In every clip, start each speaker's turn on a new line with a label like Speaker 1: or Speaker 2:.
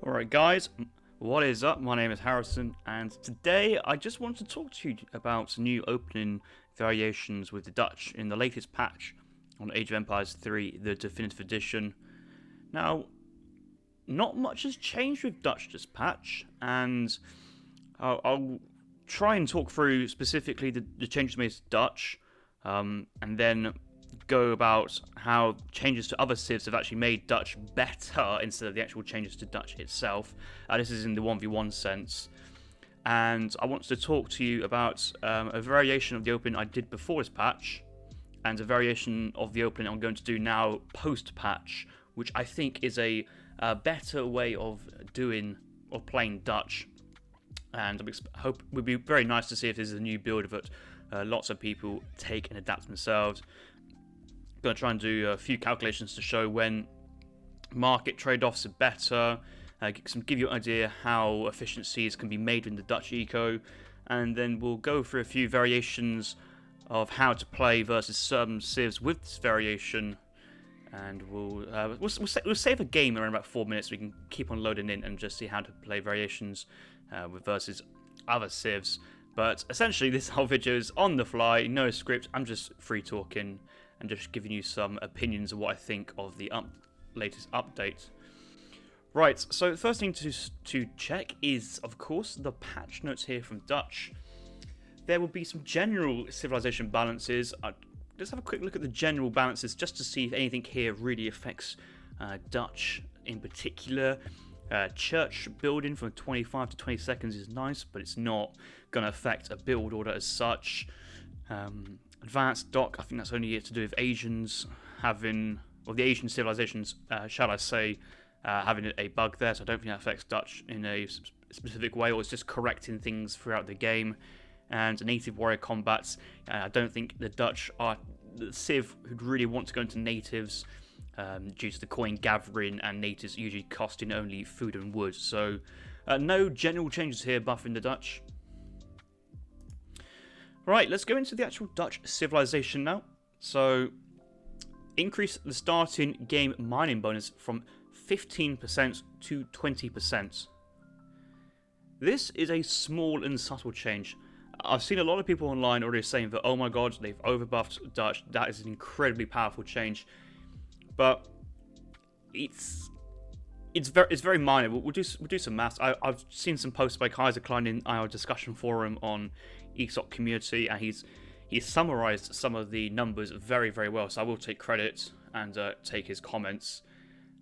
Speaker 1: Alright guys, what is up? My name is Harrison, and today I just want to talk to you about new opening variations with the Dutch in the latest patch on Age of Empires 3, the Definitive Edition. Now, not much has changed with Dutch this patch, and I'll try and talk through specifically the changes made to Dutch, and then go about how changes to other civs have actually made Dutch better instead of the actual changes to Dutch itself. This is in the 1v1 sense. And I want to talk to you about a variation of the opening I did before this patch, and a variation of the opening I'm going to do now post-patch, which I think is a better way of playing Dutch. And I hope it would be very nice to see if there's a new build that lots of people take and adapt themselves. Going to try and do a few calculations to show when market trade-offs are better, give you an idea how efficiencies can be made in the Dutch eco, and then we'll go through a few variations of how to play versus certain civs with this variation, and we'll save a game around about 4 minutes so we can keep on loading in and just see how to play variations versus other civs. But essentially this whole video is on the fly, no script, I'm just free talking and just giving you some opinions of what I think of the latest update. Right, so the first thing to check is, of course, the patch notes here from Dutch. There will be some general civilization balances. Let's have a quick look at the general balances just to see if anything here really affects Dutch in particular. Church building from 25 to 20 seconds is nice, but it's not going to affect a build order as such. Advanced dock, I think that's only to do with Asians having, or the Asian civilizations, shall I say, having a bug there, so I don't think that affects Dutch in a specific way, or it's just correcting things throughout the game. And native warrior combats, I don't think the Dutch are the civ who'd really want to go into natives due to the coin gathering and natives usually costing only food and wood. So no general changes here buffing the Dutch. Right, let's go into the actual Dutch civilization now. So, increase the starting game mining bonus from 15% to 20%. This is a small and subtle change. I've seen a lot of people online already saying that, oh my god, they've overbuffed Dutch. That is an incredibly powerful change. But it's very minor. We'll do some maths. I've seen some posts by Kaiser Klein in our discussion forum on ESOP community, and he's summarized some of the numbers very, very well, so I will take credit and take his comments.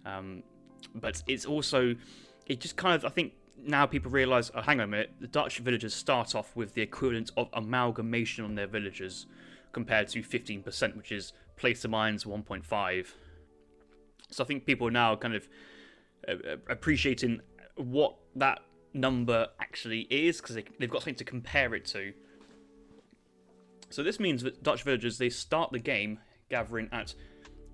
Speaker 1: But it's also, it just kind of, I think now people realize, oh, hang on a minute, the Dutch villagers start off with the equivalent of amalgamation on their villagers compared to 15%, which is place of mines 1.5. So I think people are now kind of appreciating what that number actually is, because they've got something to compare it to. So this means that Dutch villagers, they start the game gathering at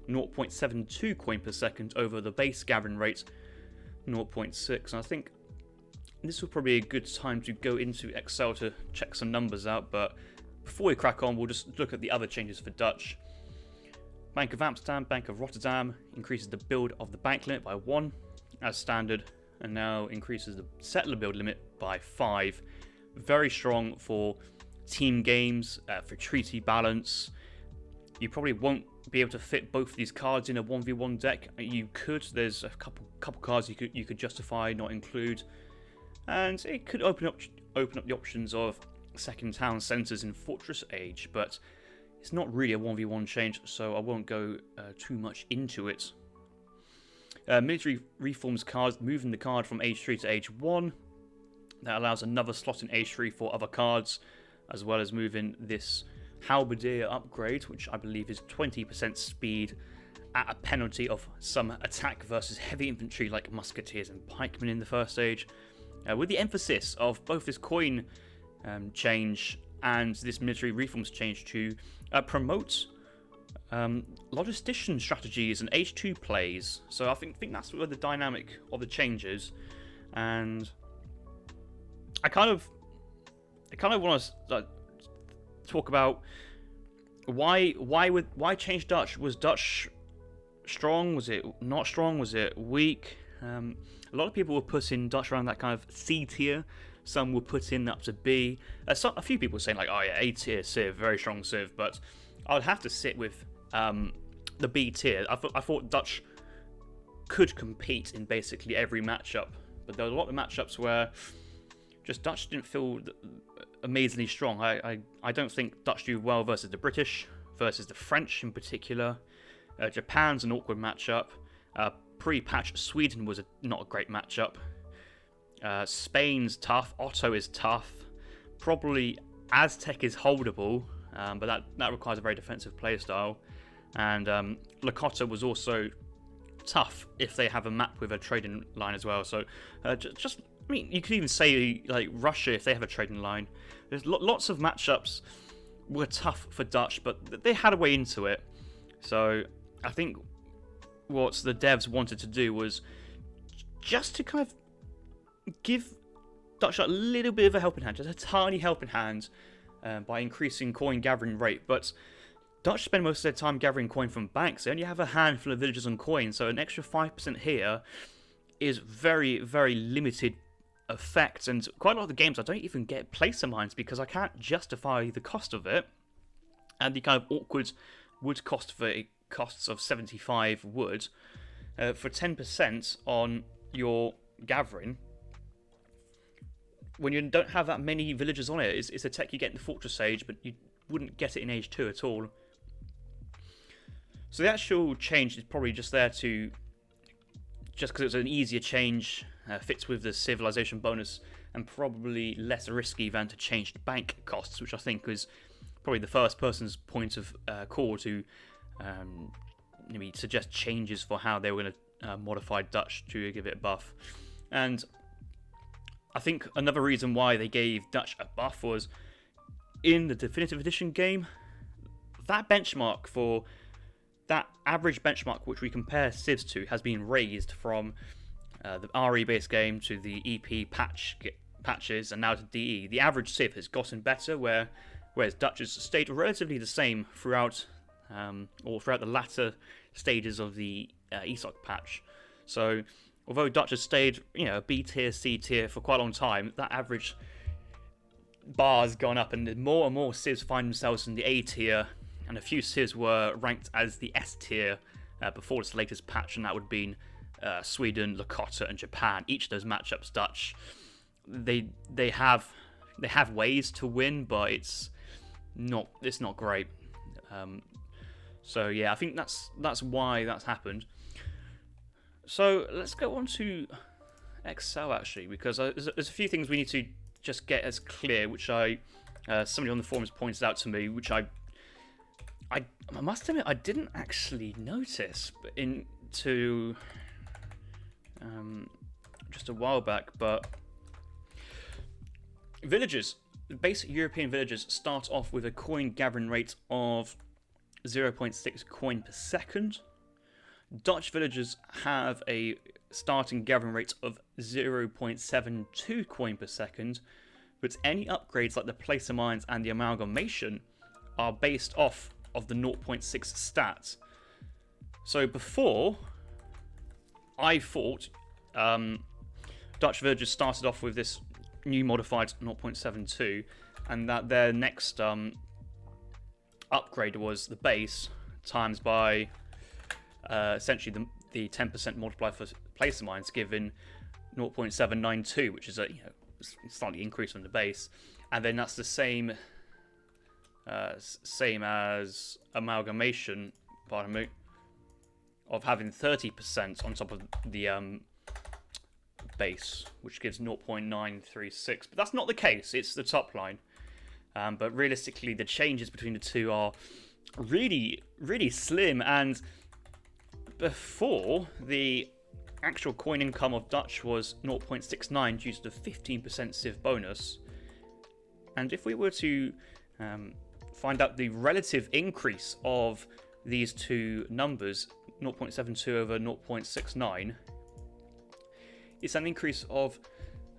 Speaker 1: 0.72 coin per second over the base gathering rate 0.6. And I think this will probably be a good time to go into Excel to check some numbers out, but before we crack on, we'll just look at the other changes for Dutch. Bank of Amsterdam, Bank of Rotterdam increases the build of the bank limit by 1 as standard, and now increases the settler build limit by 5. Very strong for team games, for treaty balance. You probably won't be able to fit both of these cards in a 1v1 deck. You could, there's a couple cards you could justify not include, and it could open up the options of second town centers in Fortress Age, but it's not really a 1v1 change, so I won't go too much into it. Military reforms cards, moving the card from Age 3 to Age 1. That allows another slot in Age 3 for other cards, as well as moving this Halberdier upgrade, which I believe is 20% speed at a penalty of some attack versus heavy infantry like musketeers and pikemen in the first age. With the emphasis of both this coin change and this military reforms change to promote logistician strategies and H2 plays. So I think that's where the dynamic of the changes, and I kind of want to talk about why change Dutch. Was Dutch strong? Was it not strong? Was it weak? A lot of people will put in Dutch around that kind of C tier. Some will put in up to B. A few people saying like, oh yeah, A tier Civ, very strong Civ, but I would have to sit with the B tier. I thought Dutch could compete in basically every matchup, but there were a lot of matchups where just Dutch didn't feel amazingly strong. I don't think Dutch do well versus the British, versus the French in particular. Japan's an awkward matchup. Pre-patch Sweden was not a great matchup. Spain's tough. Otto is tough. Probably Aztec is holdable, but that requires a very defensive playstyle. And Lakota was also tough if they have a map with a trading line as well. So I mean, you could even say like Russia if they have a trading line. There's lots of matchups were tough for Dutch, but they had a way into it. So I think what the devs wanted to do was just to kind of give Dutch a little bit of a helping hand, just a tiny helping hand, by increasing coin gathering rate. But Dutch spend most of their time gathering coin from banks. They only have a handful of villagers on coin, so an extra 5% here is very, very limited effect. And quite a lot of the games I don't even get placer mines because I can't justify the cost of it, and the kind of awkward wood cost for costs of 75 wood for 10% on your gathering. When you don't have that many villagers on it, it's a tech you get in the Fortress Age, but you wouldn't get it in Age 2 at all. So the actual change is probably just there to, just because it's an easier change, fits with the civilization bonus, and probably less risky than to change the bank costs, which I think is probably the first person's point of call to maybe suggest changes for how they were going to modify Dutch to give it a buff. And I think another reason why they gave Dutch a buff was in the Definitive Edition game, that benchmark for that average benchmark which we compare civs to has been raised from the RE based game to the EP patches and now to DE. The average civ has gotten better, whereas Dutch has stayed relatively the same throughout the latter stages of the ESOC patch. So although Dutch has stayed, B tier, C tier for quite a long time, that average bar has gone up, and more and more civs find themselves in the A tier, and a few civs were ranked as the S tier before this latest patch, and that would have been Sweden, Lakota, and Japan. Each of those matchups, Dutch, they have ways to win, but it's not great. So yeah, I think that's why that's happened. So let's go on to Excel actually, because there's a few things we need to just get as clear, which somebody on the forums pointed out to me, which I must admit I didn't actually notice into just a while back. But villagers, basic European villagers, start off with a coin gathering rate of 0.6 coin per second. Dutch villagers have a starting gathering rate of 0.72 coin per second, but any upgrades like the placer mines and the amalgamation are based off of the 0.6 stats. So before, I thought Dutch villagers started off with this new modified 0.72, and that their next upgrade was the base times by essentially the 10% multiplier for placer mines, given 0.792, which is a slightly increase from the base, and then that's the same as amalgamation, pardon me, of having 30% on top of the base, which gives 0.936. But that's not the case. It's the top line. But realistically, the changes between the two are really, really slim. And before, the actual coin income of Dutch was 0.69 due to the 15% civ bonus. And if we were to find out the relative increase of these two numbers, 0.72 over 0.69, it's an increase of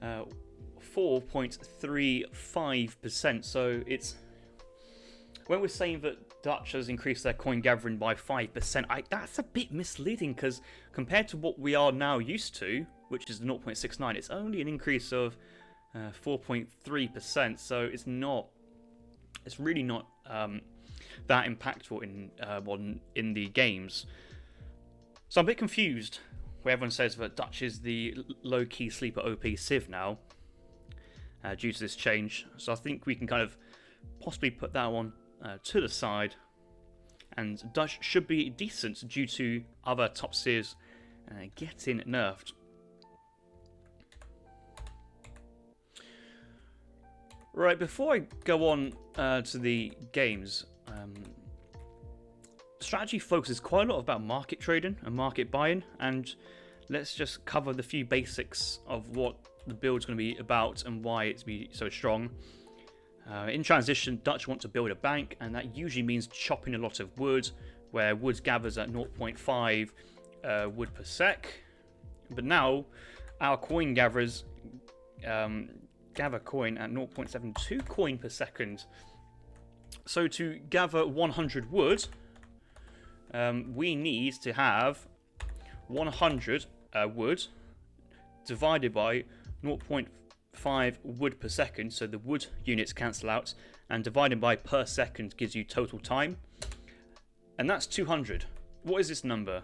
Speaker 1: 4.35%. So it's, when we're saying that Dutch has increased their coin gathering by 5%. That's a bit misleading because compared to what we are now used to, which is 0.69, it's only an increase of 4.3%. So it's really not that impactful in the games. So I'm a bit confused where everyone says that Dutch is the low-key sleeper OP Civ now due to this change. So I think we can kind of possibly put that one to the side, and Dutch should be decent due to other top Civs getting nerfed. Right, before I go on to the games, strategy focuses quite a lot about market trading and market buying, and let's just cover the few basics of what the build's going to be about and why it's be so strong. In transition, Dutch want to build a bank, and that usually means chopping a lot of wood, where wood gathers at 0.5 wood per sec. But now, our coin gatherers gather coin at 0.72 coin per second. So to gather 100 wood, we need to have 100 wood divided by 0.5 wood per second, so the wood units cancel out, and divided by per second gives you total time, and that's 200. What is this number?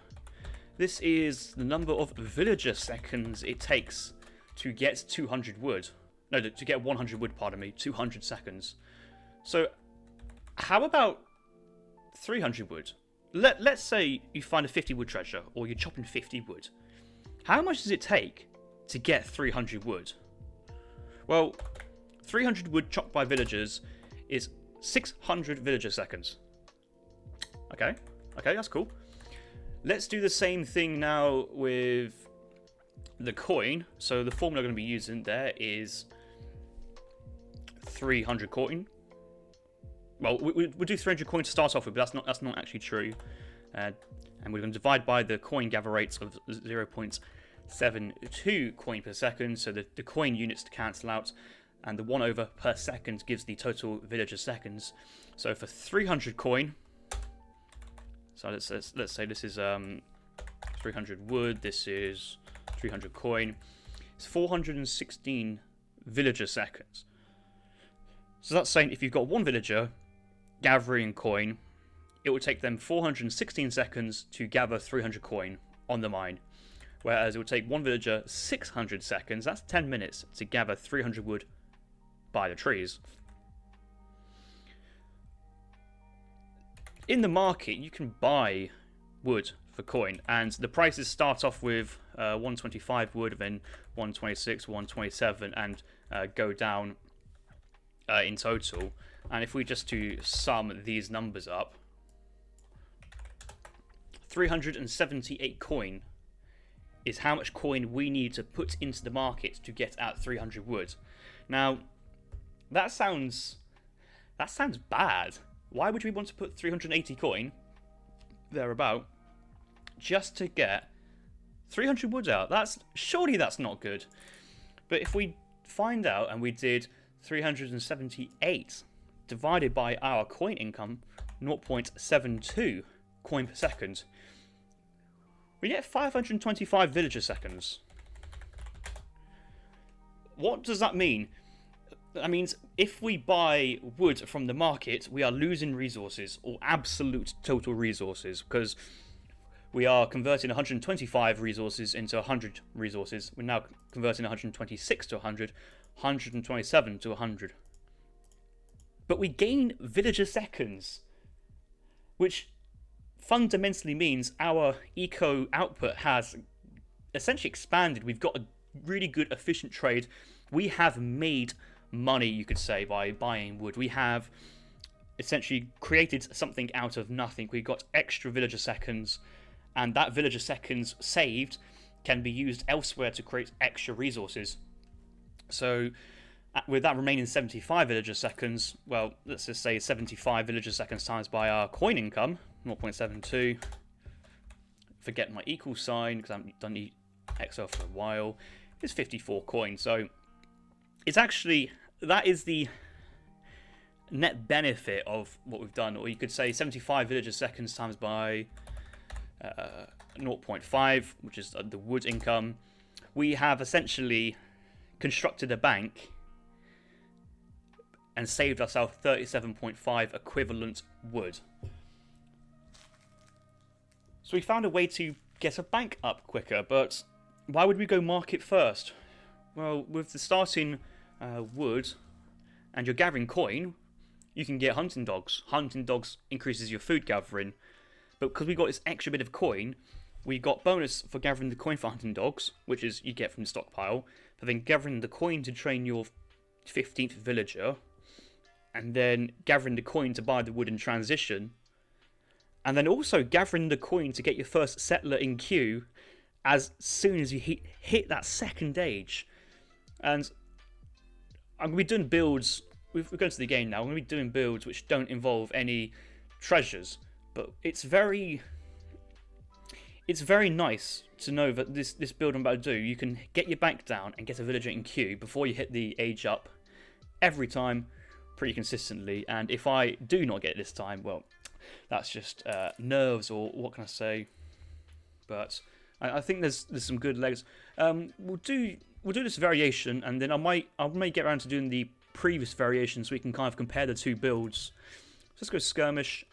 Speaker 1: This is the number of villager seconds it takes to get 200 wood. No, to get 100 wood, pardon me, 200 seconds. So how about 300 wood? Let's say you find a 50 wood treasure, or you're chopping 50 wood. How much does it take to get 300 wood? Well, 300 wood chopped by villagers is 600 villager seconds. Okay, that's cool. Let's do the same thing now with the coin. So the formula I'm going to be using there is 300 coin. Well, we'll do 300 coin to start off with, but that's not actually true. And we're going to divide by the coin gather rates of 0.72 coin per second, so the coin units to cancel out, and the 1 over per second gives the total villager seconds. So for 300 coin, so let's say this is 300 wood, this is 300 coin, it's 416 villager seconds. So that's saying if you've got one villager gathering coin, it will take them 416 seconds to gather 300 coin on the mine. Whereas it would take one villager 600 seconds, that's 10 minutes, to gather 300 wood by the trees. In the market, you can buy wood for coin, and the prices start off with 125 wood, then 126, 127, and go down in total. And if we just to sum these numbers up, 378 coin is how much coin we need to put into the market to get at 300 wood. Now, that sounds bad. Why would we want to put 380 coin, thereabout, just to get 300 wood out? Surely that's not good. But if we find out and we did 378 divided by our coin income, 0.72 coin per second, we get 525 villager seconds. What does that mean? That means if we buy wood from the market, we are losing resources, or absolute total resources, because we are converting 125 resources into 100 resources. We're now converting 126 to 100, 127 to 100. But we gain villager seconds, which fundamentally means our eco output has essentially expanded. We've got a really good efficient trade. We have made money, you could say, by buying wood. We have essentially created something out of nothing. We got extra villager seconds, and that villager seconds saved can be used elsewhere to create extra resources. So with that remaining 75 villager seconds, well, let's just say 75 villager seconds times by our coin income, 0.72. Forget my equal sign because I haven't done the Excel for a while. It's 54 coins. So it's actually, that is the net benefit of what we've done, or you could say 75 villager seconds times by 0.5, which is the wood income. We have essentially constructed a bank and saved ourselves 37.5 equivalent wood. So we found a way to get a bank up quicker, but why would we go market first? Well, with the starting wood and you're gathering coin, you can get hunting dogs. Hunting dogs increases your food gathering, but because we got this extra bit of coin, we got bonus for gathering the coin for hunting dogs, which is you get from the stockpile, but then gathering the coin to train your 15th villager, and then gathering the coin to buy the wood in transition, and then also gathering the coin to get your first settler in queue as soon as you hit that second age. And I'm going to be doing builds, we're going to the game now, I'm going to be doing builds which don't involve any treasures, but it's very nice to know that this build I'm about to do, you can get your bank down and get a villager in queue before you hit the age up every time, pretty consistently. And if I do not get it this time, well, that's just nerves, or what can I say? But I think there's some good legs. We'll do this variation, and then I may get around to doing the previous variation so we can kind of compare the two builds. So let's go skirmish.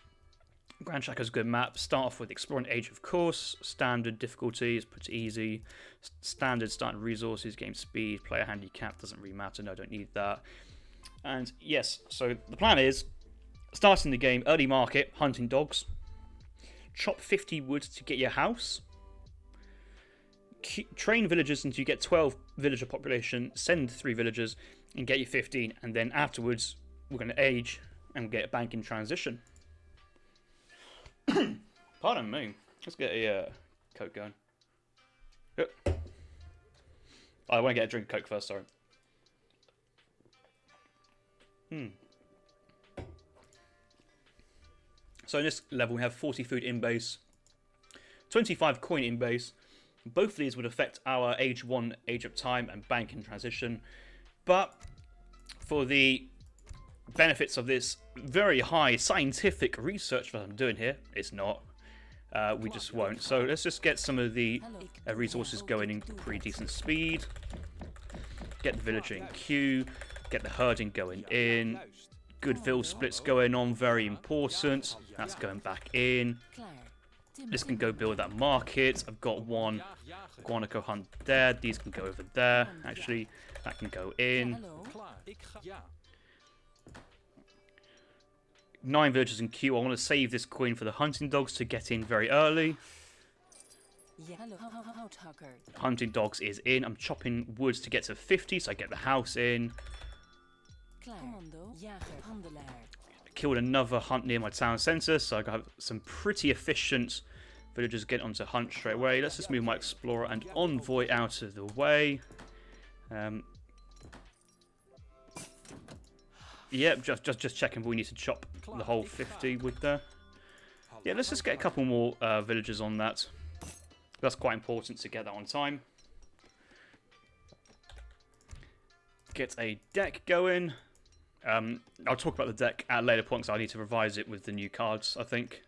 Speaker 1: Grand Shacker's a good map. Start off with Exploring Age, of course. Standard difficulty is pretty easy. Standard starting resources, game speed, player handicap, doesn't really matter. No, I don't need that. And yes, so the plan is, starting the game, early market, hunting dogs. Chop 50 wood to get your house. Train villagers until you get 12 villager population. Send 3 villagers and get you 15. And then afterwards, we're going to age and get a bank in transition. Pardon me. Let's get a Coke going. Yep. I want to get a drink of Coke first, sorry. So in this level we have 40 food in base, 25 coin in base. Both of these would affect our age 1, age up time, and bank in transition. But for the benefits of this very high scientific research that I'm doing here, it's not. We just won't. So let's just get some of the resources going in pretty decent speed. Get the villager in queue. Get the herding going in. Good vill splits going on, very important. That's going back in. This can go build that market. I've got one guanaco hunt there. These can go over there. Actually, that can go in. 9 villagers in queue. I want to save this coin for the hunting dogs to get in very early. Hunting dogs is in. I'm chopping woods to get to 50, so I get the house in. Killed another hunt near my town centre, so I got some pretty efficient villagers get onto hunt straight away. Let's just move my explorer and envoy out of the way. Yep, just checking, but we need to chop the whole 50 wood there. Yeah, let's just get a couple more villagers on that. That's quite important to get that on time. Get a deck going. I'll talk about the deck at a later point, because I need to revise it with the new cards, I think.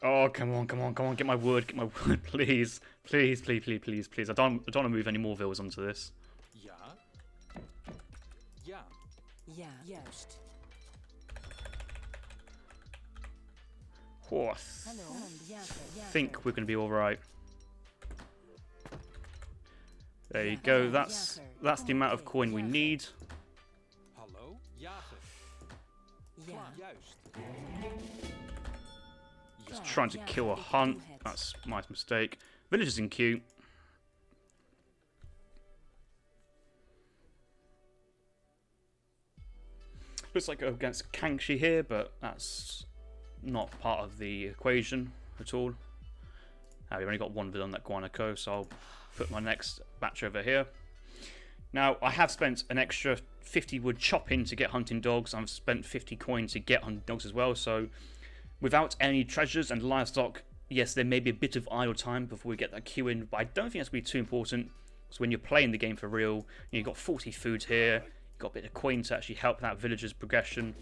Speaker 1: Oh, come on, get my wood, please. Please. I don't want to move any more villas onto this. Oh, I think we're going to be alright. There you go, that's the amount of coin we need. Just trying to kill a hunt, that's my mistake. Villagers in queue. Looks like against Kangxi here, but that's not part of the equation at all. We've only got one villa on that guanaco, so I'll put my next batch over here. Now, I have spent an extra 50 wood chopping to get hunting dogs. I've spent 50 coin to get hunting dogs as well, so without any treasures and livestock, yes, there may be a bit of idle time before we get that queue in, but I don't think that's going to be too important, because when you're playing the game for real, you've got 40 food here, Got a bit of coin to actually help that villager's progression,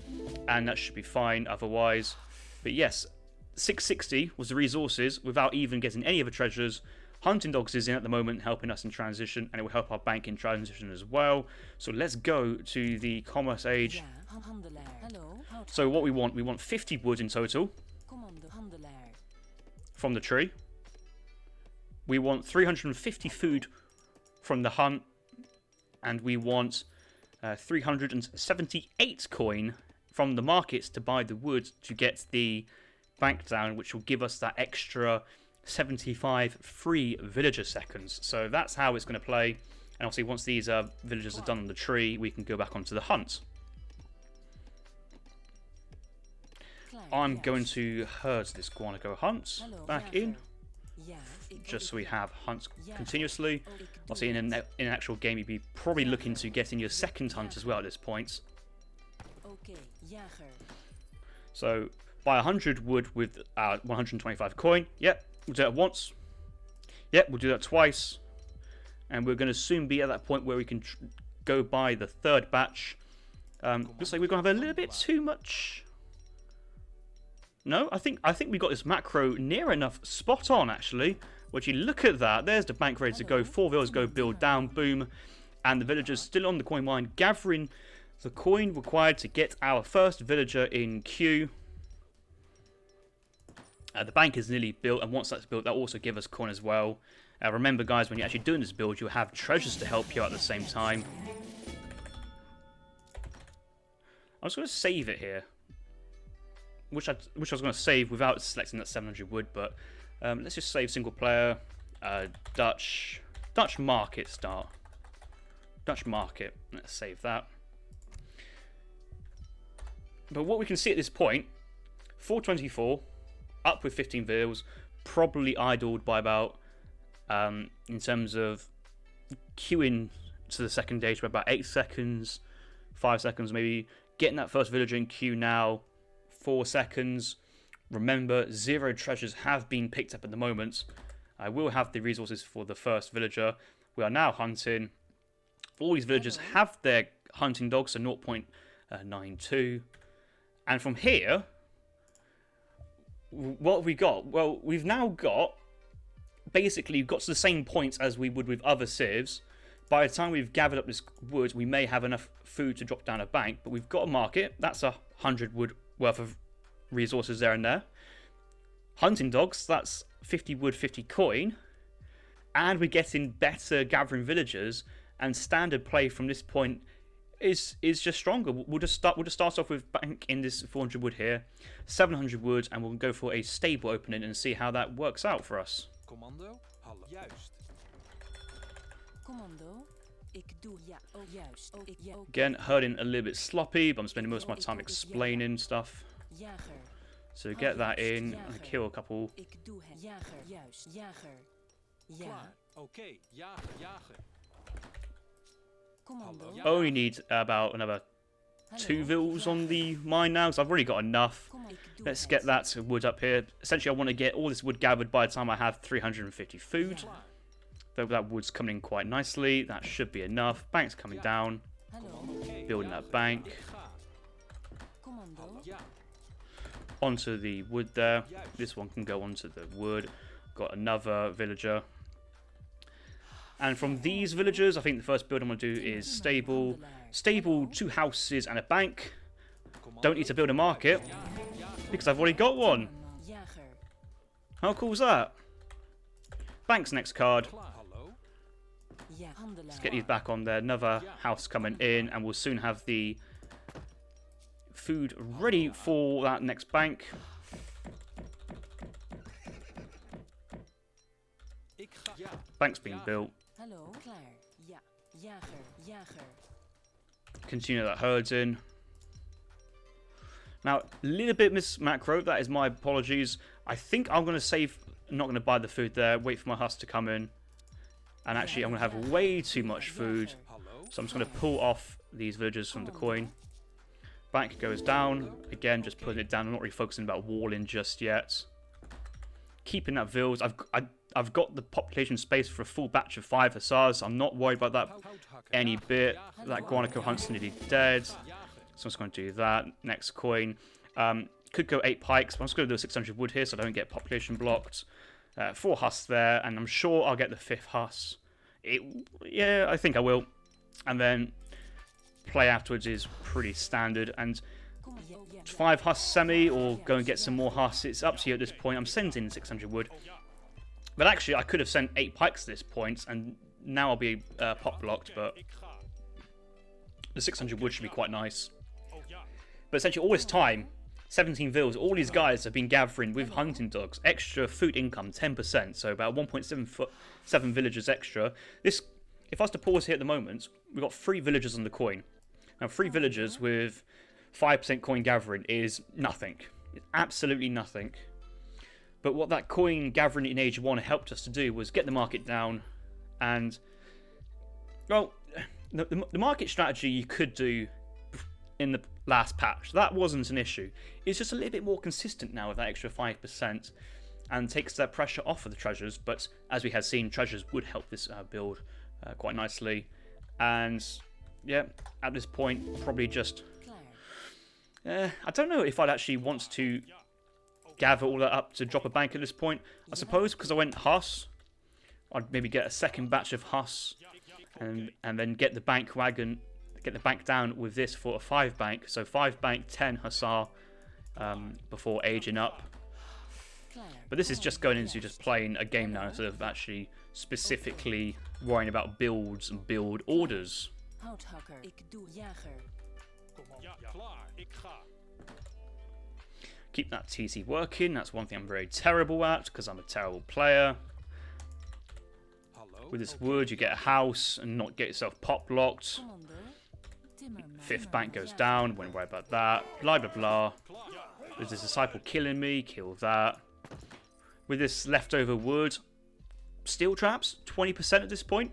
Speaker 1: and that should be fine otherwise. But yes, 660 was the resources without even getting any other treasures. Hunting dogs is in at the moment, helping us in transition, and it will help our bank in transition as well. So let's go to the commerce age. So what we want 50 wood in total from the tree. We want 350 food from the hunt, and we want 378 coin from the markets to buy the wood to get the bank down, which will give us that extra 75 free villager seconds. So that's how it's going to play. And obviously once these villagers are done on the tree, we can go back onto the hunt. I'm going to herd this guanaco hunt back in, just so we have hunts continuously. Obviously in an actual game you'd be probably looking to get in your second hunt as well at this point. So buy 100 wood with 125 coin. Yep, we'll do that once. Yep, we'll do that twice. And we're going to soon be at that point where we can go buy the third batch. Looks like we're going to have a little bit too much. No, I think we got this macro near enough spot on actually. Would you look at that? There's the bank ready to go. 4 villagers go build down, boom. And the villagers still on the coin mine, gathering the coin required to get our first villager in queue. The bank is nearly built, and once that's built, that also gives us coin as well. Remember guys, when you're actually doing this build, you'll have treasures to help you out at the same time. I'm just going to save it here. Which I was going to save without selecting that 700 wood, but let's just save single player, Dutch market start. Dutch market, let's save that. But what we can see at this point, 424, up with 15 vills, probably idled by about, in terms of queuing to the second stage, by about 8 seconds, 5 seconds maybe. Getting that first villager in queue now, 4 seconds. Remember, 0 treasures have been picked up at the moment. I will have the resources for the first villager. We are now hunting. All these villagers have their hunting dogs, so 0.92. And from here, what have we got? Well, we've now got, basically, got to the same points as we would with other civs. By the time we've gathered up this wood, we may have enough food to drop down a bank, but we've got a market. That's 100 wood worth of resources there and there. Hunting dogs, that's 50 wood, 50 coin. And we're getting better gathering villagers, and standard play from this point is just stronger. We'll just start off with bank in this 400 wood here, 700 wood, and we'll go for a stable opening and see how that works out for us.
Speaker 2: Commando, hallo. Juist.
Speaker 3: Commando, ik doe ja. Oh, juist. Oh, ik ja.
Speaker 1: Again, herding a little bit sloppy, but I'm spending most of my time explaining stuff.
Speaker 3: Jager.
Speaker 1: So get that in, and kill a couple.
Speaker 3: Ik doe het. Jager, juist. Jager. Ja.
Speaker 2: Klaar. Oké, jager, jager.
Speaker 3: Commando.
Speaker 1: Only need about another 2 vills on the mine now, because I've already got enough. Let's get that wood up here. Essentially, I want to get all this wood gathered by the time I have 350 food. Though that wood's coming in quite nicely. That should be enough. Bank's coming down. Building that bank.
Speaker 3: Commando.
Speaker 1: Onto the wood there. This one can go onto the wood. Got another villager. And from these villagers, I think the first build I'm going to do is stable. Stable, 2 houses and a bank. Don't need to build a market, because I've already got one. How cool is that? Bank's next card. Let's get these back on there. Another house coming in, and we'll soon have the food ready for that next bank. Bank's being built.
Speaker 3: Hallo, klaar. Ja. Jager, jager.
Speaker 1: Continue that herds in. Now, a little bit miss macro. That is my apologies. I think I'm going to save. I'm not going to buy the food there. Wait for my husk to come in. And actually, I'm going to have way too much food. So I'm just going to pull off these villagers from the coin. Bank goes down. Again, just putting it down. I'm not really focusing about walling just yet. keeping that vills. I've got the population space for a full batch of 5 hussars. I'm not worried about that any bit. That guanaco hunt's nearly dead, so I'm just going to do that. Next coin. Could go 8 pikes, but I'm just going to do a 600 wood here so I don't get population blocked. 4 huss there, and I'm sure I'll get the 5th huss. Yeah, I think I will. And then play afterwards is pretty standard. And 5 huss semi, or go and get some more huss. It's up to you at this point. I'm sending 600 wood. But actually, I could have sent 8 pikes at this point, and now I'll be pop blocked, but the 600 wood should be quite nice. But essentially, all this time, 17 vills, all these guys have been gathering with hunting dogs. Extra food income, 10%, so about 1.7 villagers extra. This, if I was to pause here at the moment, we've got 3 villagers on the coin. Now, 3 villagers with 5% coin gathering is nothing. It's absolutely nothing. But what that coin gathering in Age 1 helped us to do was get the market down. And, well, the market strategy you could do in the last patch, that wasn't an issue. It's just a little bit more consistent now with that extra 5% and takes that pressure off of the treasures. But as we have seen, treasures would help this build quite nicely. And yeah, at this point, probably just... I don't know if I'd actually want to gather all that up to drop a bank at this point. I suppose because I went Huss, I'd maybe get a second batch of Huss and then get the bank wagon, get the bank down with this for a 5 bank. So 5 bank, 10 Hussar before aging up. But this is just going into just playing a game now instead of actually specifically worrying about builds and build orders. Keep that TC working. That's one thing I'm very terrible at because I'm a terrible player. With this wood, you get a house and not get yourself pop locked. 5th bank goes down. Won't worry about that. Blah blah blah. There's this disciple killing me. Kill that. With this leftover wood, steel traps 20% at this point.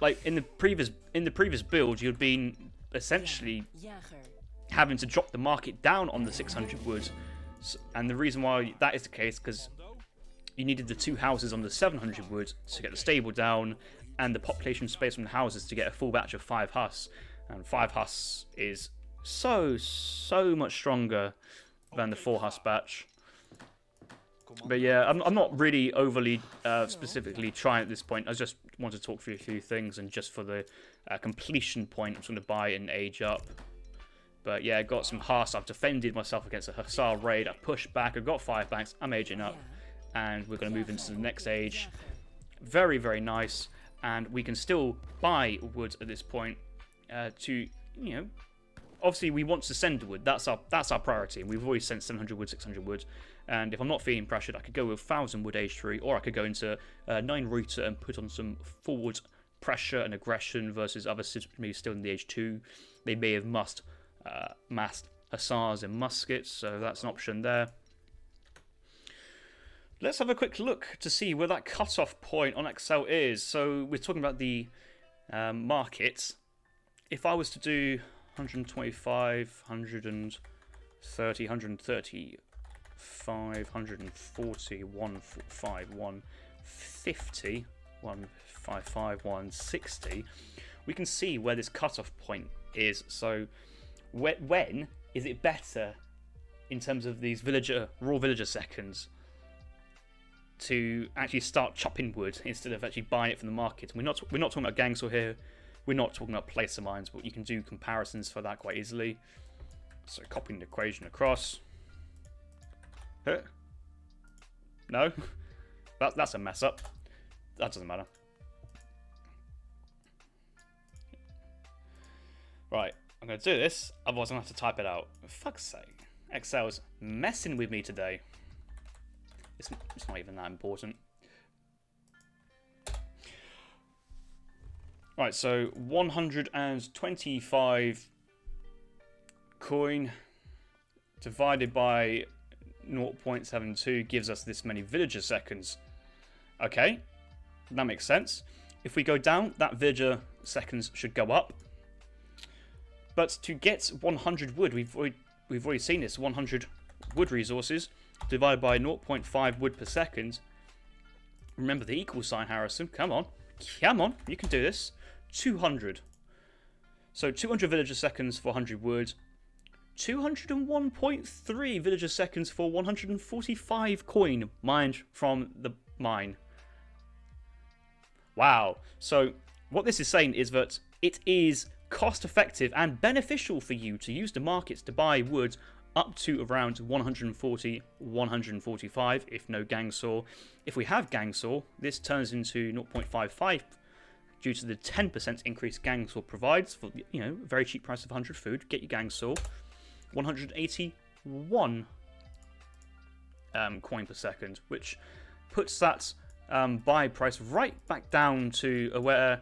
Speaker 1: Like in the previous build, you'd been essentially having to drop the market down on the 600 wood, and the reason why that is the case because you needed the 2 houses on the 700 wood to get the stable down and the population space from the houses to get a full batch of 5 huss, and 5 huss is so much stronger than the 4 huss batch. But yeah, I'm not really overly specifically trying at this point. I just want to talk through a few things, and just for the completion point, I'm just going to buy and age up. But yeah, I got some Huss. I've defended myself against a Hussar raid. I pushed back. I've got 5 banks. I'm aging up. And we're going to move into the next age. Very, very nice. And we can still buy wood at this point to, you know, obviously we want to send wood. That's our priority. We've always sent 700 wood, 600 wood. And if I'm not feeling pressured, I could go with 1000 wood age 3, or I could go into 9 Rita and put on some forward pressure and aggression versus other cities maybe still in the age 2. They may have massed Hussars and muskets, so that's an option there. Let's have a quick look to see where that cutoff point on Excel is. So we're talking about the market. If I was to do 125, 130, 135, 140, 145, 150, 155, 160, we can see where this cutoff point is. So when is it better in terms of these raw villager seconds to actually start chopping wood instead of actually buying it from the market? We're not talking about Gangsaw here. We're not talking about placer mines, but you can do comparisons for that quite easily. So copying the equation across. Huh? No, that's a mess up. That doesn't matter. Right, I'm going to do this, otherwise I'm going to have to type it out. For fuck's sake. Excel's messing with me today. It's not even that important. Right, so 125 coin divided by 0.72 gives us this many villager seconds. Okay, that makes sense. If we go down, that villager seconds should go up. But to get 100 wood, we've already seen this, 100 wood resources, divided by 0.5 wood per second. Remember the equal sign, Harrison. Come on. Come on. You can do this. 200. So 200 villager seconds for 100 wood. 201.3 villager seconds for 145 coin mined from the mine. Wow. So what this is saying is that it is cost effective and beneficial for you to use the markets to buy wood up to around 140, 145 if no gang saw. If we have gang saw, this turns into 0.55 due to the 10% increase gang saw provides for, you know, a very cheap price of 100 food. Get your gang saw. 181 coin per second, which puts that buy price right back down to where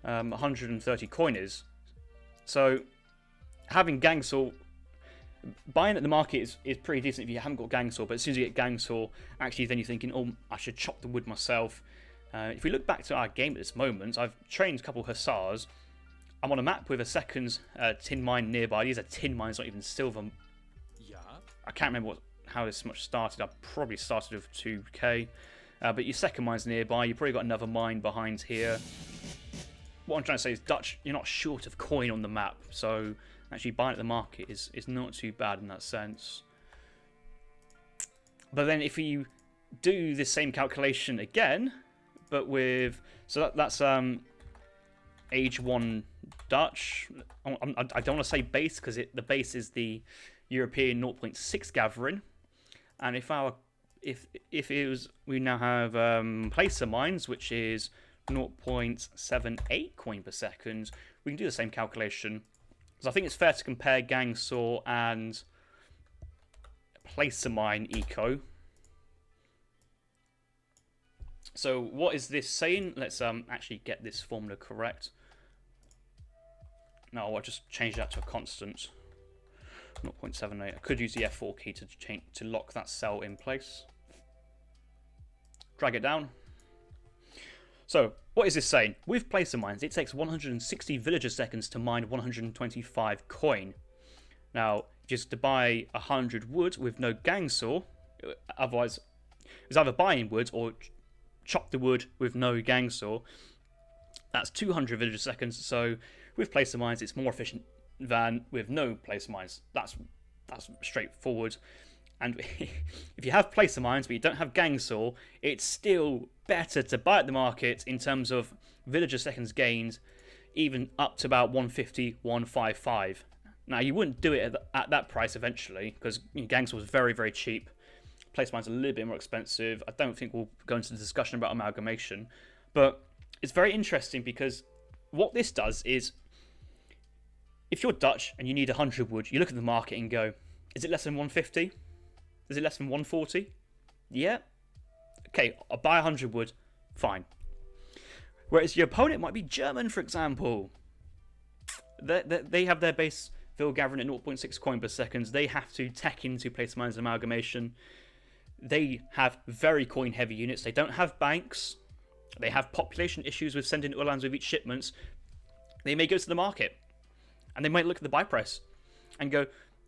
Speaker 1: 130 coin is. So having gang saw, buying at the market is pretty decent if you haven't got gang saw, but as soon as you get gang saw, actually then you're thinking, oh, I should chop the wood myself. If we look back to our game at this moment, I've trained a couple hussars. I'm on a map with a second tin mine nearby. These are tin mines, not even silver.
Speaker 2: Ja.
Speaker 1: I can't remember how this much started. I probably started with 2k. But your second mine's nearby. You've probably got another mine behind here. What I'm trying to say is, Dutch, you're not short of coin on the map. So actually buying at the market is not too bad in that sense. But then if you do this same calculation again, but with... So that's age 1 Dutch. I don't want to say base because the base is the European 0.6 gathering. And if it was, we now have placer mines, which is 0.78 coin per second. We can do the same calculation. So I think it's fair to compare gang saw and placer mine eco. So what is this saying? Let's actually get this formula correct. No, I'll just change that to a constant. 0.78. I could use the F4 key to lock that cell in place. Drag it down. So, what is this saying? With placer mines, it takes 160 villager seconds to mine 125 coin. Now, just to buy 100 wood with no gang saw, otherwise, it's either buying wood or chop the wood with no gang saw. That's 200 villager seconds. So, with placer mines, it's more efficient than with no placer mines. That's straightforward. And if you have placer mines but you don't have gang saw, it's still better to buy at the market in terms of villager seconds gained, even up to about 150, 155. Now, you wouldn't do it at that price eventually, because gang saw was very, very cheap. Placer mines are a little bit more expensive. I don't think we'll go into the discussion about amalgamation. But it's very interesting because what this does is, if you're Dutch and you need 100 wood, you look at the market and go, is it less than 150? Is it less than 140? Yeah. Okay, I'll buy 100 wood. Fine. Whereas your opponent might be German, for example. They have their base fill gathering at 0.6 coin per second. They have to tech into placer mines and amalgamation. They have very coin heavy units. They don't have banks. They have population issues with sending Uhlans with each shipments. They may go to the market and they might look at the buy price and go,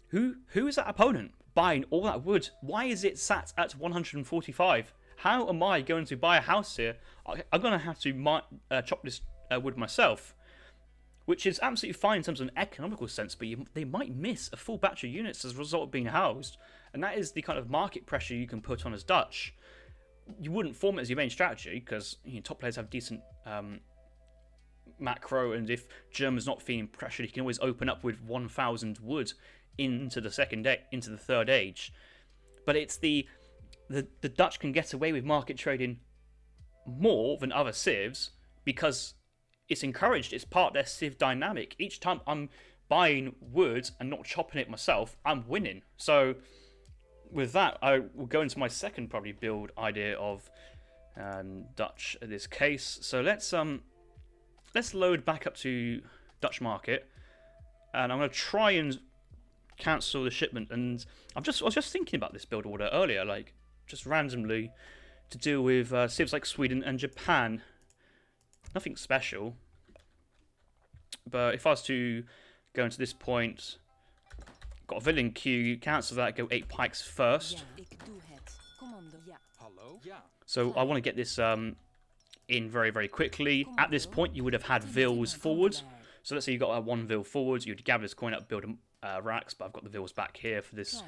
Speaker 1: who is that opponent buying all that wood? Why is it sat at 145? How am I going to buy a house here? I'm going to have to chop this wood myself, which is absolutely fine in terms of an economical sense, but they might miss a full batch of units as a result of being housed, and that is the kind of market pressure you can put on as Dutch. You wouldn't form it as your main strategy, because top players have decent macro, and if German's not feeling pressured, he can always open up with 1,000 wood into the third age. But it's the Dutch can get away with market trading more than other civs because it's encouraged. It's part of their civ dynamic. Each time I'm buying wood and not chopping it myself, I'm winning. So with that, I will go into my second probably build idea of Dutch in this case. So let's load back up to Dutch market, and I'm going to try and cancel the shipment. And I was just thinking about this build order earlier, like just randomly to deal with civs like Sweden and Japan. Nothing special, but if I was to go into this point, got a villain queue, cancel that, go 8 pikes first.
Speaker 3: Ja, ik Ik doe het. Commando. Ja.
Speaker 2: Hallo? Ja.
Speaker 1: So I want to get this in very, very quickly. At this point, you would have had vills forward. So let's say you got one vill forward, you'd gather this coin up, build racks, but I've got the vills back here for this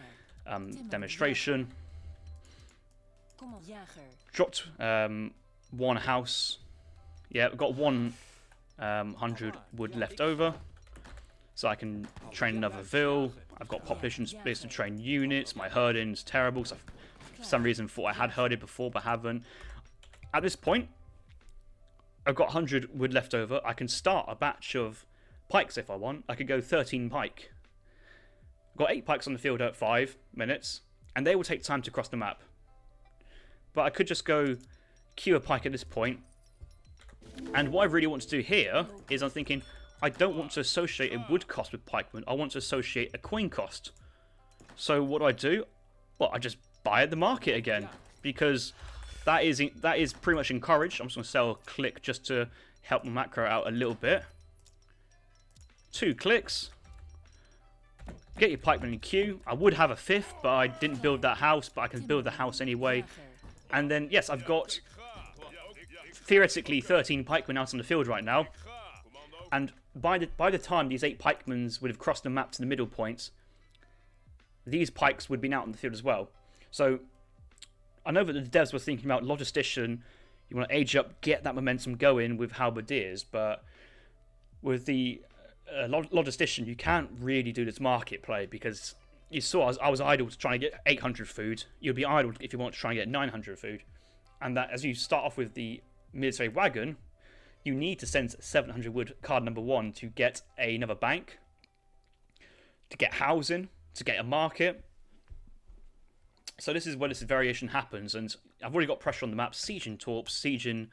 Speaker 1: demonstration. Dropped one house. Yeah, I've got 100 wood left over. So I can train another vill. I've got population space to train units. My herding's terrible, so for some reason thought I had herded before, but haven't. At this point, I've got 100 wood left over. I can start a batch of pikes if I want. I could go 13 pike. I've got 8 pikes on the field at 5 minutes, and they will take time to cross the map. But I could just go queue a pike at this point. And what I really want to do here is I'm thinking, I don't want to associate a wood cost with pikemen. I want to associate a coin cost. So what do? Well, I just buy at the market again, because that is pretty much encouraged. I'm just going to sell a click just to help the macro out a little bit. 2 clicks. Get your pikemen in queue. I would have a 5th, but I didn't build that house, but I can build the house anyway. And then, yes, I've got theoretically 13 pikemen out on the field right now. And by the time these 8 pikemans would have crossed the map to the middle point, these pikes would have been out on the field as well. So I know that the devs were thinking about logistician. You want to age up, get that momentum going with halberdiers, but with the logistician, you can't really do this market play, because you saw I was idle to try and get 800 food. You'd be idle if you want to try and get 900 food. And that as you start off with the military wagon, you need to send 700 wood card number 1 to get another bank, to get housing, to get a market. So this is where this variation happens, and I've already got pressure on the map, sieging torps, sieging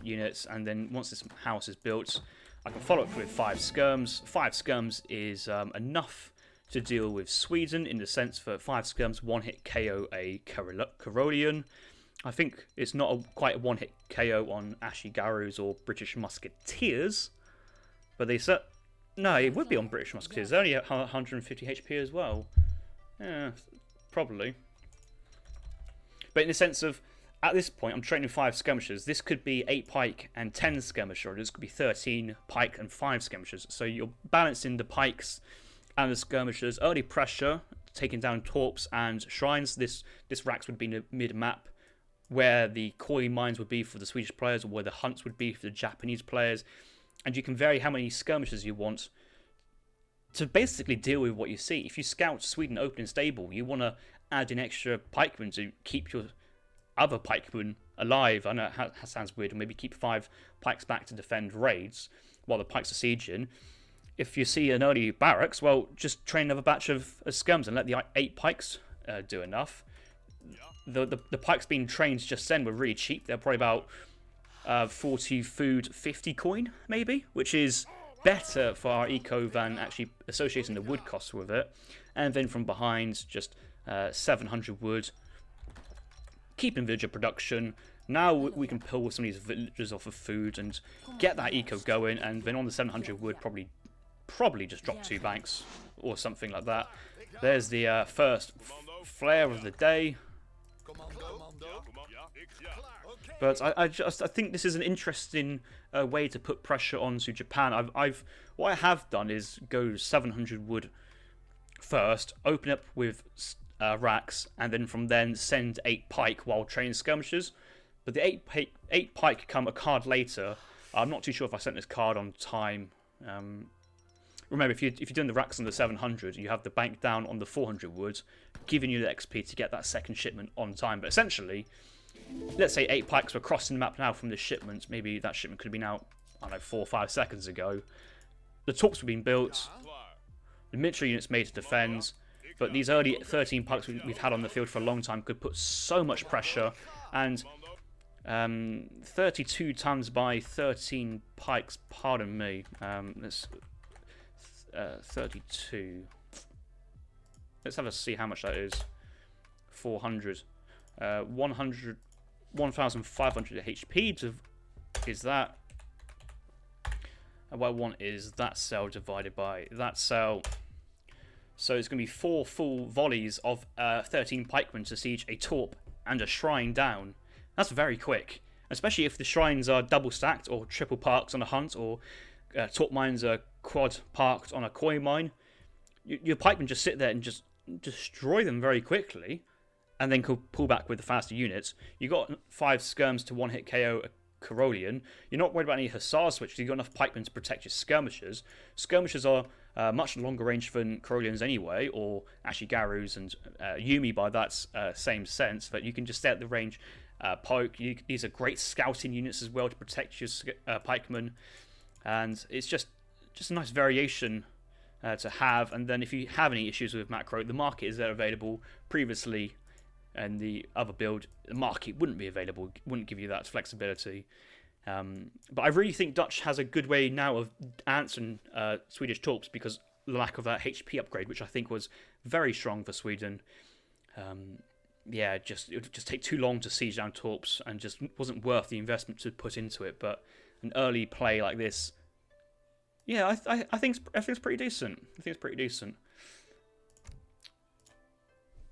Speaker 1: units, and then once this house is built, I can follow up with 5 skirms. 5 skirms is enough to deal with Sweden, in the sense that 5 skirms one-hit KO a Carolian. I think it's not quite a one-hit KO on Ashigarus or British Musketeers, but they said no, it would be on British Musketeers. They're only at 150 HP as well. Yeah, probably. But in the sense of, at this point, I'm training 5 skirmishers. This could be 8 pike and 10 skirmishers. This could be 13 pike and 5 skirmishers. So you're balancing the pikes and the skirmishers. Early pressure, taking down torps and shrines. This racks would be in mid-map, where the coin mines would be for the Swedish players, or where the hunts would be for the Japanese players. And you can vary how many skirmishers you want to basically deal with what you see. If you scout Sweden opening stable, you want to add an extra pikeman to keep your other pikemen alive. I know that sounds weird. Maybe keep 5 pikes back to defend raids while the pikes are sieging. If you see an early barracks, well, just train another batch of skirms and let the 8 pikes do enough. The pikes being trained just then were really cheap. They're probably about 40 food, 50 coin, maybe, which is better for our eco than actually associating the wood costs with it. And then from behind, just 700 wood, keeping villager production. Now we can pull some of these villagers off of food and get that eco going, and then on the 700 wood, probably just drop 2 banks or something like that. There's the first flare of the day. But I think this is an interesting way to put pressure onto Japan. What I have done is go 700 wood first, open up with racks, and then from then send 8 pike while training skirmishers. But the 8 pike come a card later. I'm not too sure if I sent this card on time. Remember, if you're doing the racks on the 700, you have the bank down on the 400 wood, giving you the XP to get that second shipment on time. But essentially, let's say 8 pikes were crossing the map now from the shipment. Maybe that shipment could have been out, I don't know, 4 or 5 seconds ago. The torps were being built, the military units made to defend, but these early 13 pikes we've had on the field for a long time could put so much pressure. And 32 times by 13 pikes, pardon me, let's 32. Let's have a see how much that is. 400. 1,500 HP is that. And what I want is that cell divided by that cell. So it's going to be 4 full volleys of 13 pikemen to siege a torp and a shrine down. That's very quick, especially if the shrines are double stacked or triple parked on a hunt, or torp mines are quad parked on a coin mine. Your pikemen just sit there and just destroy them very quickly, and then pull back with the faster units. You got 5 skirms to 1-hit KO a Carolean. You're not worried about any hussar switches. You've got enough pikemen to protect your skirmishers. Skirmishers are much longer range than Caroleans anyway, or actually Garus and Yumi by that same sense, but you can just stay at the range, poke. These are great scouting units as well to protect your pikemen, and it's just a nice variation to have. And then if you have any issues with macro, the market is there available. Previously, and the other build, the market wouldn't be available, wouldn't give you that flexibility. But I really think Dutch has a good way now of answering Swedish torps, because the lack of that HP upgrade, which I think was very strong for Sweden. Yeah, it would just take too long to siege down torps, and just wasn't worth the investment to put into it. But an early play like this, yeah, I think it's pretty decent. I think it's pretty decent.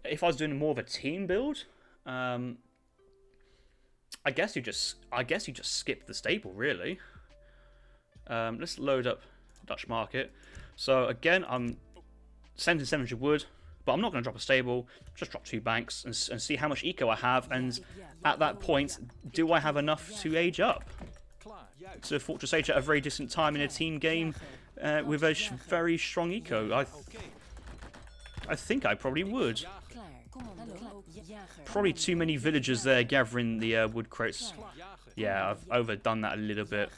Speaker 1: If I was doing more of a team build, I guess you just skip the stable, really. Let's load up Dutch market. So again, I'm sending 700 wood, but I'm not going to drop a stable. Just drop 2 banks and see how much eco I have, and at that point, do I have enough to age up? So Fortress Age at a very distant time in a team game with a very strong eco. I think I probably would. Probably too many villagers there gathering the wood crates. Yeah, I've overdone that a little bit.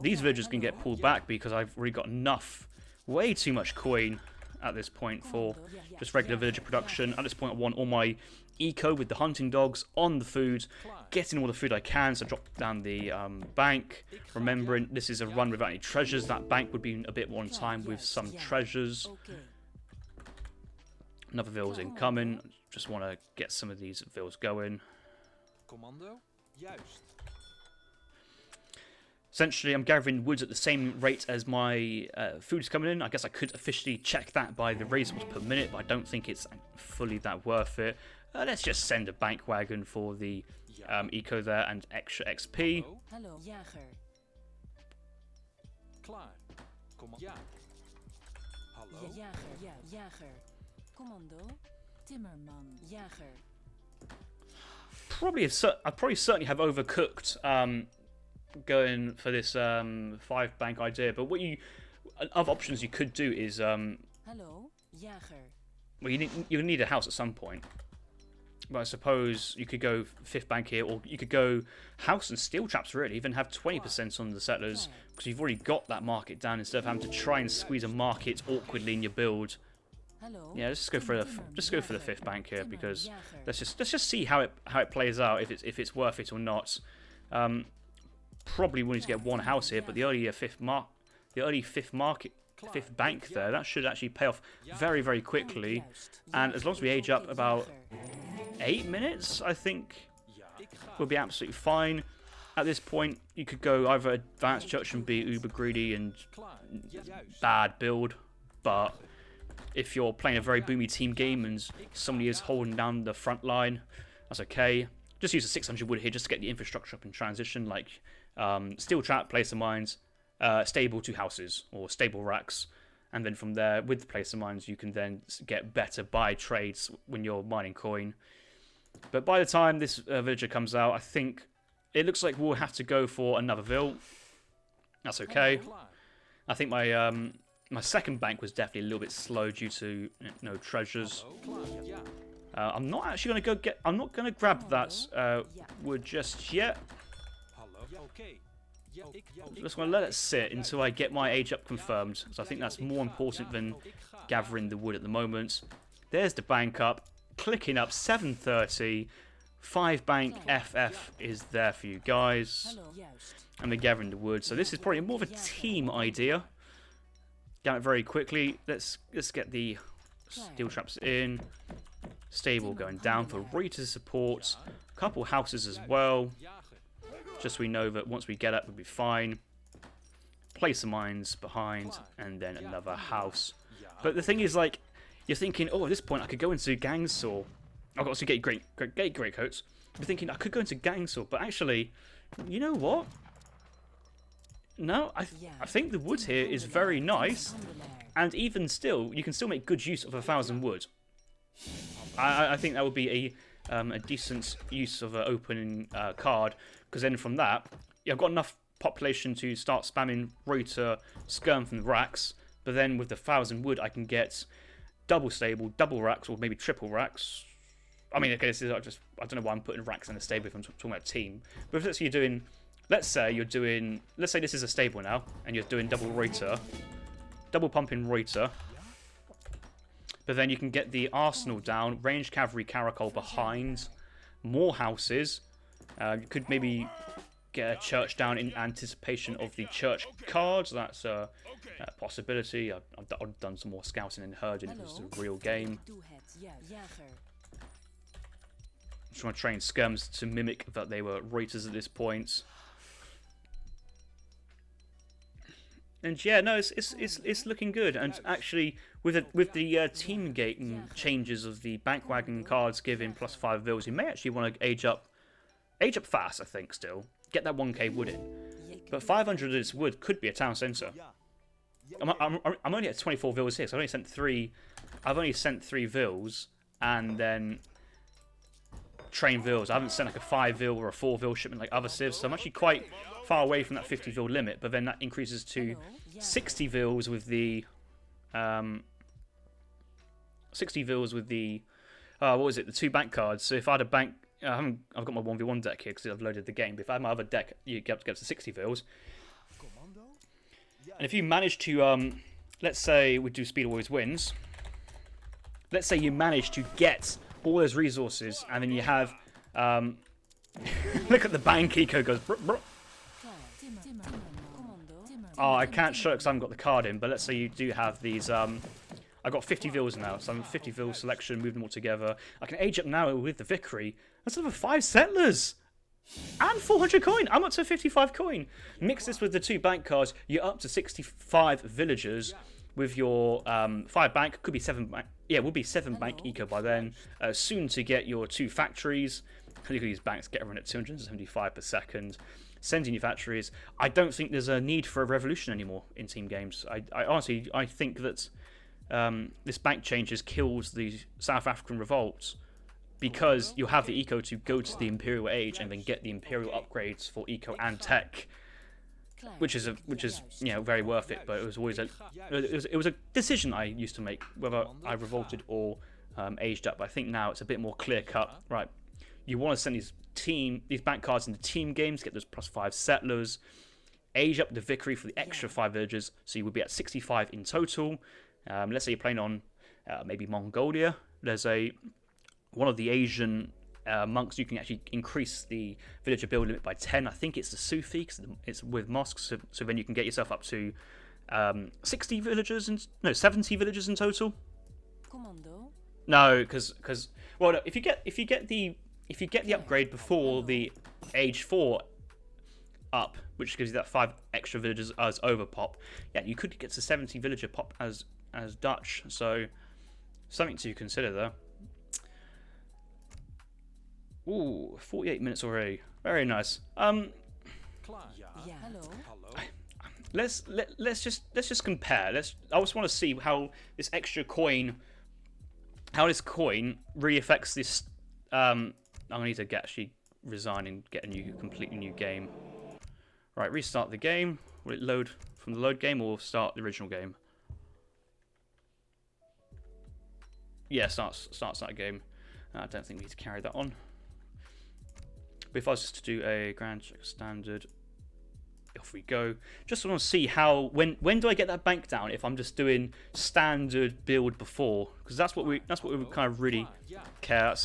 Speaker 1: These villagers can get pulled back because I've already got enough, way too much coin at this point for just regular villager production. At this point I want all my eco with the hunting dogs on the food, getting all the food I can, so drop down the bank. Remembering this is a run without any treasures, that bank would be a bit more on time with some treasures. Another Ville's incoming. Just want to get some of these Villes going.
Speaker 2: Commando, juist.
Speaker 1: Essentially, I'm gathering woods at the same rate as my food's coming in. I guess I could officially check that by the raisins per minute, but I don't think it's fully that worth it. Let's just send a bank wagon for the eco there and extra XP.
Speaker 3: Hallo, jager.
Speaker 2: Klaar. Ja. Hallo.
Speaker 3: Ja, jager, ja, jager. Commando. Timmerman, jager.
Speaker 1: I probably certainly have overcooked going for this 5 bank idea. But what other options you could do is
Speaker 3: Hallo, jager.
Speaker 1: well, you need a house at some point. But I suppose you could go 5th bank here, or you could go house and steel traps, really. Even have 20% on the settlers, because you've already got that market down, instead of having to try and squeeze a market awkwardly in your build.
Speaker 3: Hallo.
Speaker 1: Yeah, let's just go for the 5th bank here, because let's just see how it plays out, if it's worth it or not. Probably wanting to get 1 house here, but the early 5th bank there, that should actually pay off very, very quickly. And as long as we age up about 8 minutes, I think we'll be absolutely fine. At this point, you could go either Advanced Church and be uber greedy and bad build, but if you're playing a very boomy team game and somebody is holding down the front line, that's okay. Just use a 600 wood here just to get the infrastructure up in transition, like steel trap, place of mines, stable 2 houses, or stable racks. And then from there, with the place of mines, you can then get better buy trades when you're mining coin. But by the time this villager comes out, I think it looks like we'll have to go for another ville. That's okay. I think my my 2nd bank was definitely a little bit slow due to no treasures. I'm not actually going to go I'm not going to grab that wood just yet. Just going to let it sit until I get my age up confirmed. So I think that's more important than gathering the wood at the moment. There's the bank up. Clicking up 730. 5 bank FF is there for you guys. And we're gathering the wood. So this is probably more of a team idea. Get it very quickly. Let's get the steel traps in. Stable going down for Rita support. A couple houses as well. Just so we know that once we get up, we'll be fine. Place of mines behind, and then another house. But the thing is, like, you're thinking, oh, at this point I could go into Gangsaw. I've got to get great coats. You're thinking I could go into Gangsaw, but actually, you know what? No, I think the wood here is very nice, and even still, you can still make good use of 1,000 wood. I think that would be a decent use of an opening card, because then from that, I've got enough population to start spamming Reuter Skirm from the racks, but then with the 1,000 wood, I can get double stable, double racks, or maybe triple racks. I mean, okay, this is I don't know why I'm putting racks in a stable if I'm talking about a team. But if let's say let's say this is a stable now, and you're doing double Reuter, double pumping Reuter. But then you can get the arsenal down, ranged cavalry caracol behind, more houses. You could maybe get a church down in anticipation of the church cards. That's a possibility. I've done some more scouting and herding if it was a real game. I'm trying to train skirms to mimic that they were Reuters at this point. And yeah, no, it's looking good. And actually, with the team gating changes of the bankwagon cards giving +5 vills, you may actually want to age up fast. I think still get that 1k wood in, but 500 of this wood could be a town centre. I'm only at 24 vills here, so I've only sent three vills, and then train vills. I haven't sent like a 5 vil or a 4 vil shipment like other civs, so I'm actually quite far away from that 50 vil limit. But then that increases to 60 vils with the 60 vils with the what was it? The 2 bank cards. So if I had a bank, I've got my 1v1 deck here because I've loaded the game. But if I had my other deck, you get to 60 vils. And if you manage to, let's say we do speed always wins. Let's say you manage to get all those resources, and then you have, look at the bank eco goes. Brr, brr. Oh, I can't show it because I haven't got the card in. But let's say you do have these. I've got 50 vils now, so I'm 50 vil selection, move them all together. I can age up now with the victory. That's over 5 settlers. And 400 coin. I'm up to 55 coin. Mix this with the 2 bank cards. You're up to 65 villagers with your 5 bank. Could be 7 bank. Yeah, it will be 7 bank eco by then. Soon to get your 2 factories. Look at these banks get everyone at 275 per second. Sending your factories. I don't think there's a need for a revolution anymore in team games. I honestly think that this bank changes kills the South African revolt. Because you'll have the eco to go to the Imperial Age and then get the Imperial upgrades for eco and tech, which is very worth it. But it was always it was a decision I used to make whether I revolted or aged up. But I think now it's a bit more clear cut. Right, you want to send these bank cards into team games, get those +5 settlers, age up the victory for the extra 5 villagers, so you would be at 65 in total. Let's say you're playing on maybe Mongolia. There's one of the Asian monks, you can actually increase the villager build limit by 10. I think it's the Sufi, because it's with mosques, so then you can get yourself up to 70 villagers in total. No, because well, no, if you get the upgrade before the age 4 up, which gives you that 5 extra villagers as overpop, yeah, you could get to 70 villager pop as Dutch. So something to consider there. Ooh, 48 minutes already. Very nice. Let's just compare. I just want to see how this extra coin, really affects this. I'm gonna need to actually resign and get a completely new game. Right, restart the game. Will it load from the load game or start the original game? Yeah, starts that game. I don't think we need to carry that on. But if I was just to do a grand check standard, off we go. Just want to see how when do I get that bank down if I'm just doing standard build before, because that's what we kind of really care.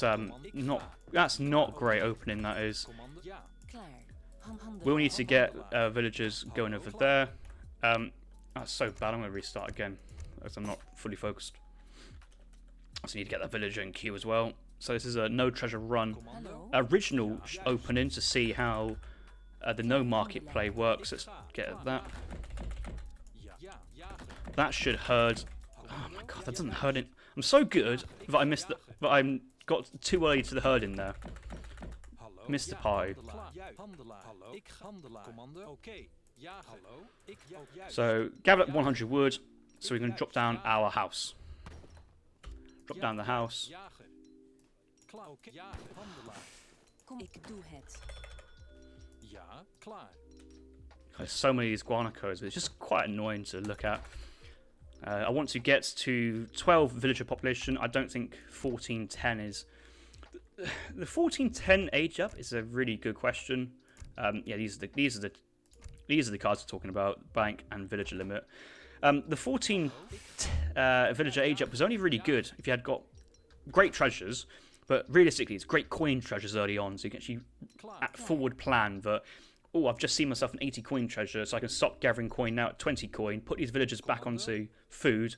Speaker 1: That's not great opening. That is. We'll need to get villagers going over there. That's so bad. I'm going to restart again as I'm not fully focused. So you need to get that villager in queue as well. So this is a no treasure run original opening to see how the no market play works. Let's get that. That should herd Oh my god, that doesn't hurt it. I'm so good that I missed the, that I got too early to the herding there.
Speaker 2: Hallo?
Speaker 1: Mr.
Speaker 2: Ja,
Speaker 1: Pie.
Speaker 2: handelaar. Juist. Handelaar. Hallo? Ik handelaar. Commando? Oké. Jager. Hallo? Ik juist.
Speaker 1: So gather up 100 wood so we can drop down our house. Drop down the house.
Speaker 2: Jager. Klaar. Oké. Jager. Handelaar.
Speaker 3: Kom, ik doe het.
Speaker 2: Ja, klaar.
Speaker 1: There's so many of these guana codes, it's just quite annoying to look at. I want to get to 12 villager population. I don't think 1410 is. The 1410 age up is a really good question. Yeah, these are the cards we're talking about: bank and villager limit. The 14 villager age up was only really good if you had got great treasures, but realistically, it's great coin treasures early on, so you can actually forward plan that. Oh, I've just seen myself an 80 coin treasure, so I can stop gathering coin now at 20 coin, put these villagers back onto food.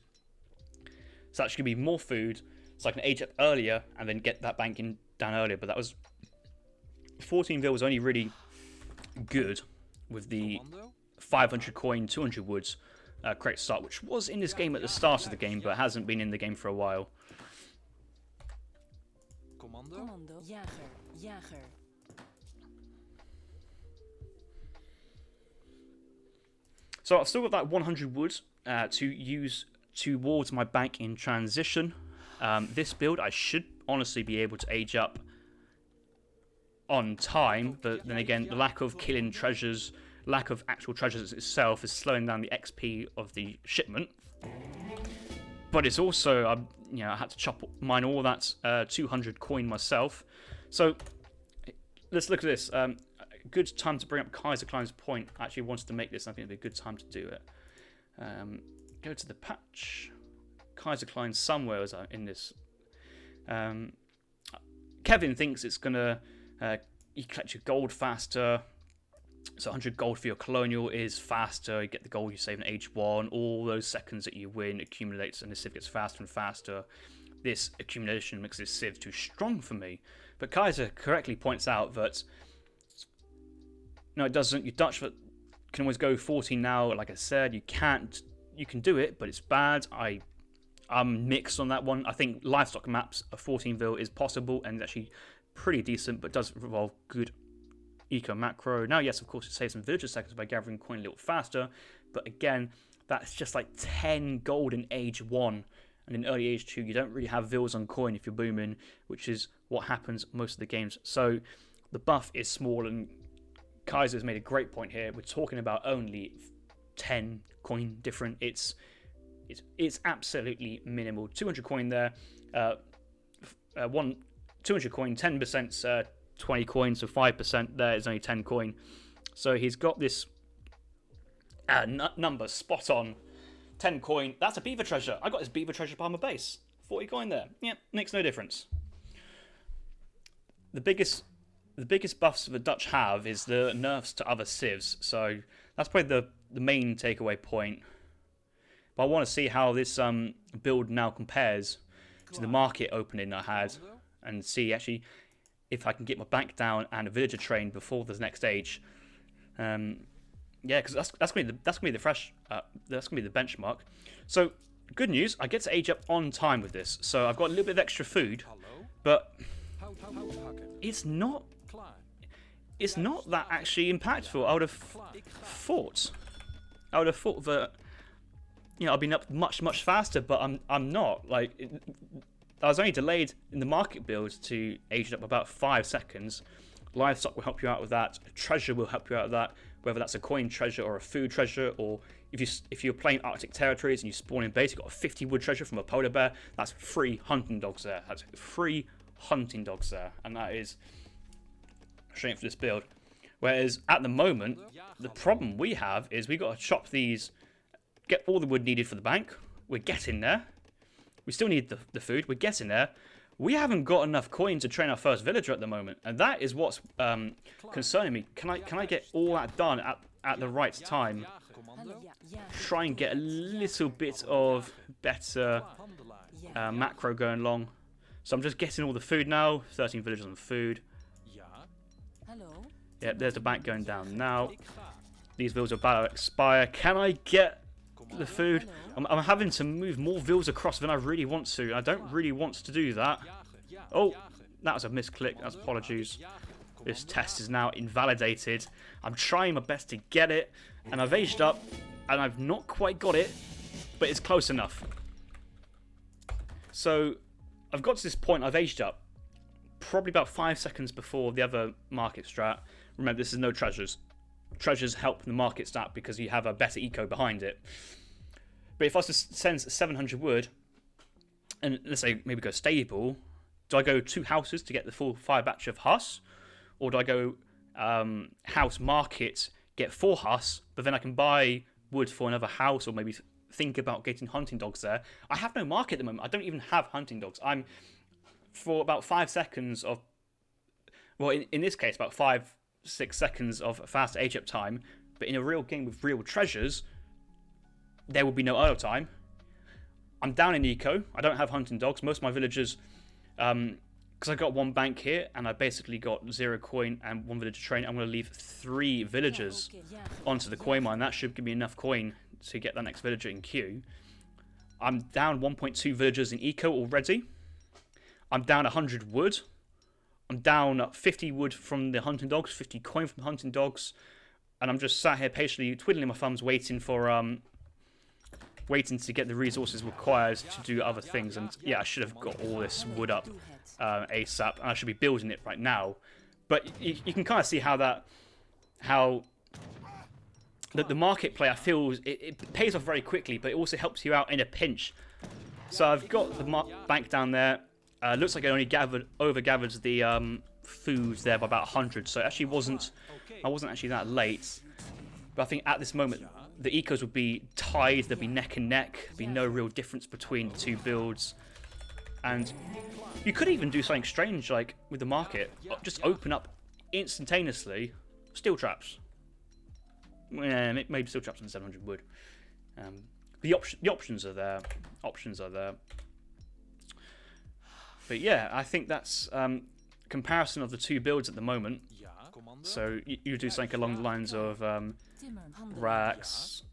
Speaker 1: So that's going to be more food, so I can age up earlier and then get that banking down earlier. But that was 14 was only really good with the 500 coin, 200 woods correct start, which was in this game at the start of the game, but hasn't been in the game for a while.
Speaker 2: Commando?
Speaker 3: Commando. Jager. Jager.
Speaker 1: So I've still got that 100 wood to use towards my bank in transition. This build I should honestly be able to age up on time, but then again, the lack of killing treasures, lack of actual treasures itself is slowing down the XP of the shipment. But it's also, I had to mine all that 200 coin myself. So let's look at this. Good time to bring up Kaiser Klein's point. I actually wanted to make this, and I think it'd be a good time to do it. Go to the patch. Kaiser Klein somewhere was in this. Kevin thinks it's gonna you collect your gold faster. So 100 gold for your colonial is faster. You get the gold you save in age 1. All those seconds that you win accumulates, and the civ gets faster and faster. This accumulation makes this civ too strong for me. But Kaiser correctly points out that no, it doesn't. Your Dutch can always go 14 now. Like I said, you can't. You can do it, but it's bad. I'm mixed on that one. I think livestock maps of 14ville is possible and actually pretty decent, but does involve good eco macro. Now, yes, of course, it saves some villager seconds by gathering coin a little faster, but again, that's just like 10 gold in age 1, and in early age 2, you don't really have vills on coin if you're booming, which is what happens most of the games. So the buff is small, and Kaiser's made a great point here. We're talking about only 10 coin different. It's absolutely minimal. 200 coin there. 200 coin, 10% 20 coin, so 5% there is only 10 coin. So he's got this number spot on. 10 coin. That's a beaver treasure. I got this beaver treasure by my base. 40 coin there. Yeah, makes no difference. The biggest buffs the Dutch have is the nerfs to other civs, so that's probably the main takeaway point. But I want to see how this build now compares to the market opening I had, and see actually if I can get my bank down and a villager train before the next age. Yeah, because that's gonna be the fresh. That's gonna be the benchmark. So good news, I get to age up on time with this. So I've got a little bit of extra food, but it's not that actually impactful. I would have thought that I've been up much faster, but I'm not. Like I was only delayed in the market build to age it up about 5 seconds. Livestock will help you out with that. Treasure will help you out with that. Whether that's a coin treasure or a food treasure, or if you're playing Arctic territories and you spawn in base, you've got a 50 wood treasure from a polar bear. That's 3 hunting dogs there. That's 3 hunting dogs there, and that is straight for this build. Whereas at the moment, the problem we have is we got to chop these, get all the wood needed for the bank. We're getting there. We still need the food. We're getting there. We haven't got enough coin to train our first villager at the moment, and that is what's concerning me. Can I get all that done at the right time? Try and get a little bit of better macro going along. So I'm just getting all the food now. 13 villagers on food. Yeah, there's the bank going down now. These villas are about to expire. Can I get the food. I'm having to move more villas across than I really want to. I don't really want to do that. Oh, that was a misclick. That's apologies. This test is now invalidated. I'm trying my best to get it, and I've aged up, and I've not quite got it, but it's close enough. So I've got to this point. I've aged up, probably about 5 seconds before the other market strat. Remember, this is no treasures. Treasures help the market stat because you have a better eco behind it. But if I was to send 700 wood, and let's say maybe go stable, do I go 2 houses to get the full 5 batch of hus? Or do I go house market, get 4 hus, but then I can buy wood for another house, or maybe think about getting hunting dogs there? I have no market at the moment. I don't even have hunting dogs. I'm, for about 5 seconds of, well, in this case, about 5-6 seconds of fast age up time, but in a real game with real treasures, there will be no idle time. I'm down in eco. I don't have hunting dogs. Most of my villagers, because I got 1 bank here, and I basically got 0 coin and 1 villager train. I'm going to leave 3 villagers onto the coin mine. That should give me enough coin to get that next villager in queue. I'm down 1.2 villagers in eco already. I'm down 100 wood. I'm down 50 wood from the hunting dogs, 50 coin from the hunting dogs, and I'm just sat here patiently twiddling my thumbs, waiting for waiting to get the resources required to do other things. And yeah, I should have got all this wood up ASAP, and I should be building it right now. But you can kind of see how the market play, I feel, it pays off very quickly, but it also helps you out in a pinch. So I've got the bank down there. Looks like I only overgathered the food there by about 100, so it actually I wasn't actually that late. But I think at this moment the ecos would be tied, there'd be neck and neck, there'd be no real difference between the 2 builds. And you could even do something strange like with the market, just open up instantaneously steel traps. Yeah, maybe steel traps on 700 wood. The options are there. But yeah, I think that's comparison of the 2 builds at the moment. So you do something along the lines of racks.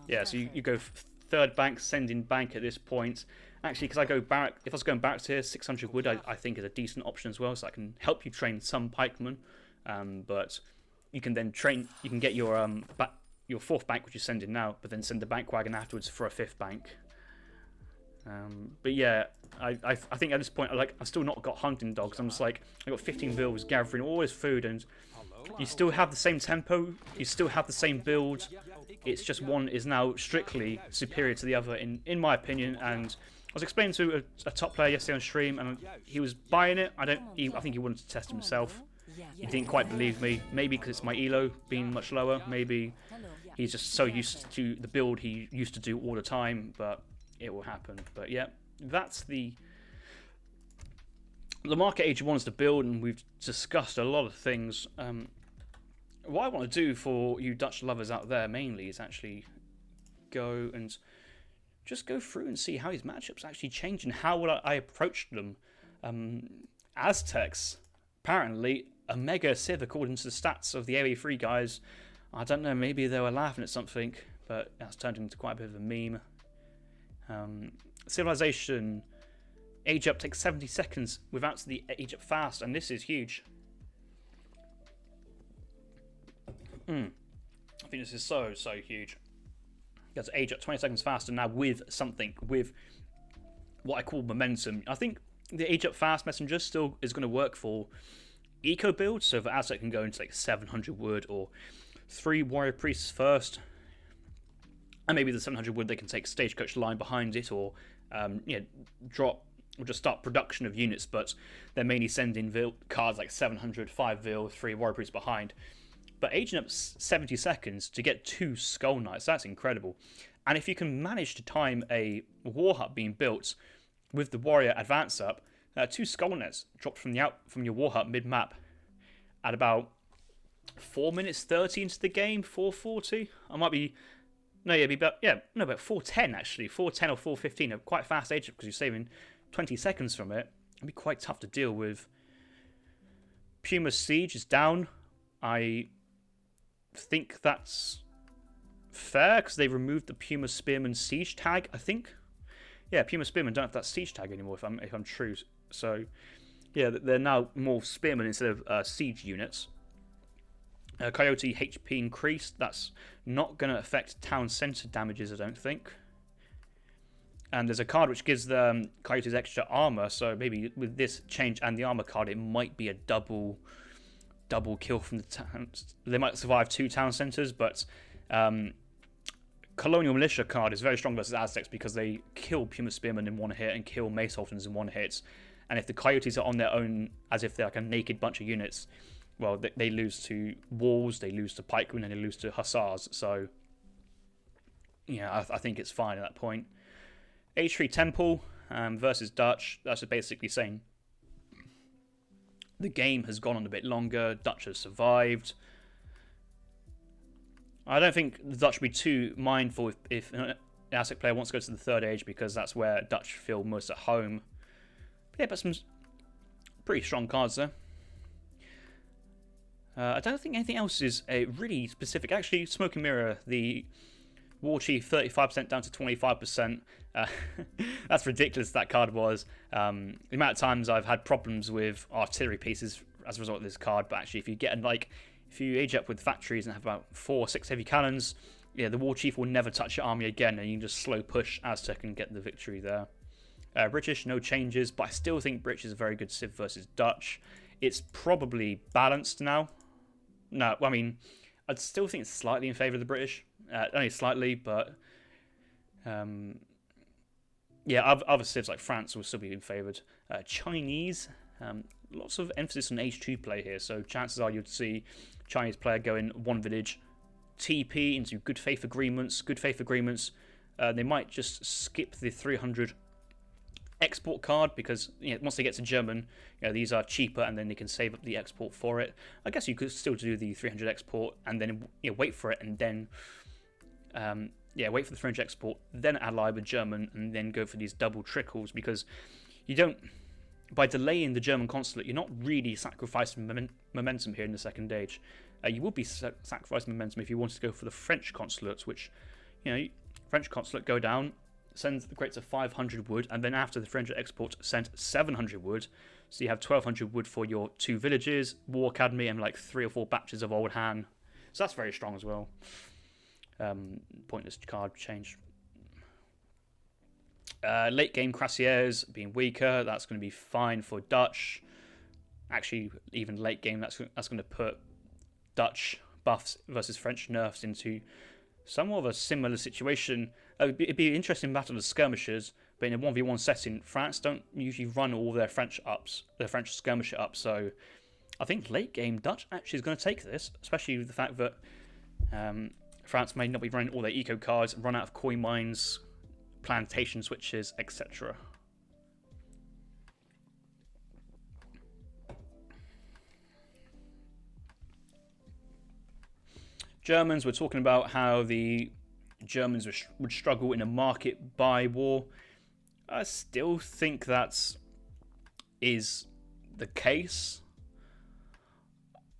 Speaker 1: Yeah, so you go 3rd bank, sending bank at this point. Actually, because I go back, if I was going back to here, 600 wood I think is a decent option as well. So I can help you train some pikemen, but you can then train. You can get your 4th bank, which you send in now, but then send the bank wagon afterwards for a 5th bank. But yeah, I think at this point, I've still not got hunting dogs. I'm just like, I got 15 vills gathering all this food, and you still have the same tempo, you still have the same build. It's just one is now strictly superior to the other, in my opinion. And I was explaining to a top player yesterday on stream, and he was buying it. I think he wanted to test himself. He didn't quite believe me. Maybe because it's my elo being much lower. Maybe he's just so used to the build he used to do all the time. But it will happen. But yeah, that's the market age wants to build, and we've discussed a lot of things. What I want to do for you Dutch lovers out there mainly is actually go through and see how these matchups actually change and how would I approach them. Aztecs, apparently a mega civ according to the stats of the AoE3 guys. I don't know, maybe they were laughing at something, but that's turned into quite a bit of a meme. Civilization age up takes 70 seconds without the age up fast, and this is huge. I think this is so huge. You have to age up 20 seconds faster now with what I call momentum. I think the age up fast messenger still is going to work for eco builds, so the Aztec can go into like 700 wood or 3 warrior priests first. And maybe the 700 wood they can take stagecoach line behind it, or drop or just start production of units, but they're mainly sending cards like 700, 5 vil, 3 warrior priests behind. But aging up 70 seconds to get 2 skull knights, that's incredible. And if you can manage to time a war hut being built with the warrior advance up, 2 skull knights dropped from your war hut mid map at about 4 minutes 30 into the game, 4:40. I might be. No, yeah, about 4:10 actually, 4:10 or 4:15. A quite fast age because you're saving 20 seconds from it. It'd be quite tough to deal with. Puma's siege is down. I think that's fair because they removed the Puma Spearman siege tag, I think. Yeah, Puma Spearman don't have that siege tag anymore, if I'm true. So, yeah, they're now more Spearmen instead of siege units. Coyote HP increased. That's not going to affect town centre damages, I don't think. And there's a card which gives the Coyotes extra armor, so maybe with this change and the armor card, it might be a double kill from the town. They might survive 2 town centres, but Colonial Militia card is very strong versus Aztecs because they kill Puma Spearmen in one hit and kill Mace Sultans in one hit. And if the Coyotes are on their own, as if they're like a naked bunch of units, well, they lose to walls, they lose to pikemen, and they lose to hussars. So, yeah, I think it's fine at that point. H3 Temple versus Dutch. That's basically saying the game has gone on a bit longer. Dutch has survived. I don't think the Dutch would be too mindful if an Aztec player wants to go to the Third Age because that's where Dutch feel most at home. But yeah, but some pretty strong cards there. I don't think anything else is really specific. Actually, Smoke and Mirror, the War Chief, 35% down to 25%. That's ridiculous, that card was. The amount of times I've had problems with artillery pieces as a result of this card, but actually if you age up with factories and have about 4 or 6 heavy cannons, yeah, the War Chief will never touch your army again, and you can just slow push Aztec and get the victory there. British, no changes, but I still think British is a very good Civ versus Dutch. It's probably balanced now. No, I mean, I'd still think it's slightly in favour of the British. Only slightly, but yeah, other civs like France will still be in favoured. Chinese, lots of emphasis on H2 play here, so chances are you'd see Chinese player go in one village, TP into good faith agreements. They might just skip the 300 export card because once they get to German, these are cheaper and then they can save up the export for it. I guess you could still do the 300 export and then wait for it and then wait for the 300 export, then ally with German and then go for these double trickles because you don't, by delaying the German consulate, you're not really sacrificing momentum here in the Second Age. You would be sacrificing momentum if you wanted to go for the French consulates, which, French consulate go down, send the Greats of 500 wood, and then after the 300 export, send 700 wood. So you have 1200 wood for your 2 villages, War Academy, and like 3 or 4 batches of Old Han. So that's very strong as well. Pointless card change. Late game Crassiers being weaker, that's going to be fine for Dutch. Actually, even late game, that's going to put Dutch buffs versus French nerfs into somewhat of a similar situation. It'd be an interesting battle of skirmishers, but in a 1v1 setting, France don't usually run all their French skirmisher up. So I think late game Dutch actually is going to take this, especially with the fact that France may not be running all their eco cards, run out of coin mines, plantation switches, etc. Germans, we're talking about how the Germans would struggle in a market buy war. I still think that is the case.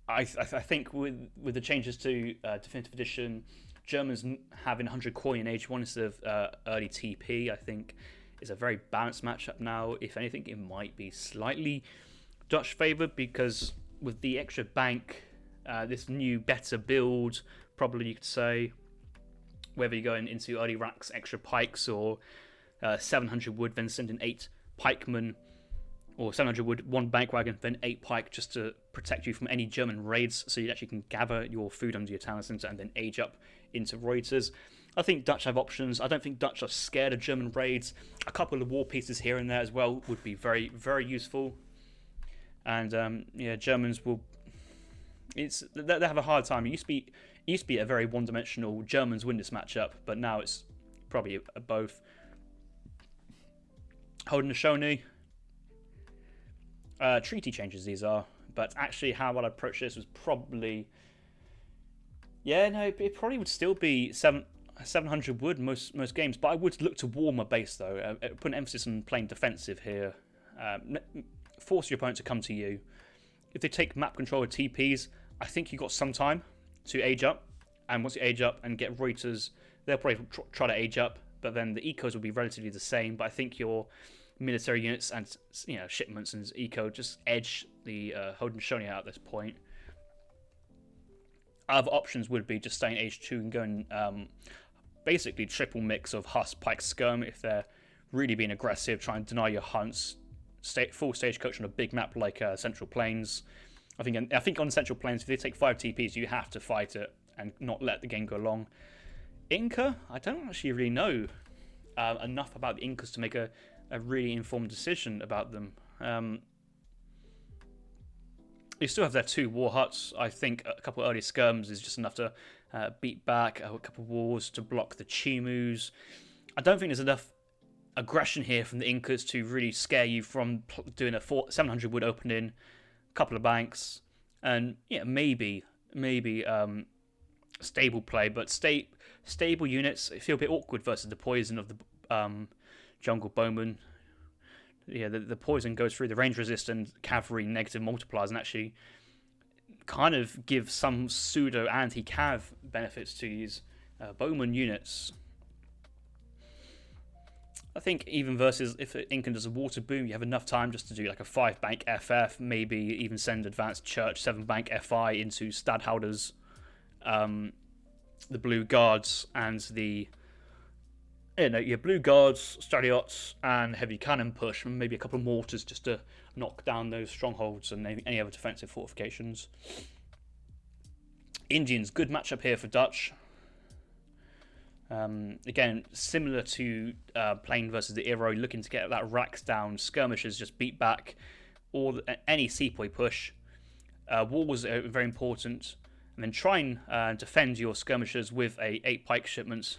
Speaker 1: I think with the changes to Definitive Edition, Germans having 100 coin in Age 1 instead of early TP, I think, is a very balanced matchup now. If anything, it might be slightly Dutch favoured because with the extra bank, this new better build, probably you could say, whether you're going into early racks, extra pikes, or 700 wood, then sending 8 pikemen, or 700 wood, 1 bank wagon, then 8 pike just to protect you from any German raids, so you actually can gather your food under your town centre and then age up into Reuters. I think Dutch have options. I don't think Dutch are scared of German raids. A couple of war pieces here and there as well would be very, very useful. And Germans will. They have a hard time. It used to be a very one-dimensional Germans win this matchup, but now it's probably both. Haudenosaunee. Treaty changes these are, but actually how I'd approach this was probably, it probably would still be 700 wood most games, but I would look to warm a base though, put an emphasis on playing defensive here, force your opponent to come to you. If they take map control or TPs, I think you've got some time to age up, And once you age up and get Reuters, they'll probably try to age up, but then the ecos will be relatively the same. But I think your military units and shipments and eco just edge the Haudenosaunee at this point. Other options would be just staying age 2 and going basically triple mix of Huss, Pike, Scum if they're really being aggressive, trying to deny your hunts. Full stagecoach on a big map like Central Plains. I think on Central Plains, if they take 5 TPs, you have to fight it and not let the game go long. Inca, I don't actually really know enough about the Incas to make a really informed decision about them. You still have their 2 war huts. I think a couple of early skirms is just enough to beat back a couple of wars to block the Chimus. I don't think there's enough aggression here from the Incas to really scare you from doing a 700 wood opening, a couple of banks, and maybe stable play, but stable units feel a bit awkward versus the poison of the jungle bowman. The poison goes through the range resistant cavalry negative multipliers and actually kind of give some pseudo anti-cav benefits to these bowman units. I think even versus if Incan does a water boom, you have enough time just to do like a 5 bank FF, maybe even send advanced church 7 bank FI into Stadtholders, the blue guards and the your blue guards, Stradiots, and heavy cannon push, and maybe a couple of mortars just to knock down those strongholds and any other defensive fortifications. Indians, good matchup here for Dutch. Again, similar to Plain versus the Iro, looking to get that racks down. Skirmishers just beat back any sepoy push. Walls are very important, and then try and defend your skirmishers with 8 pike shipments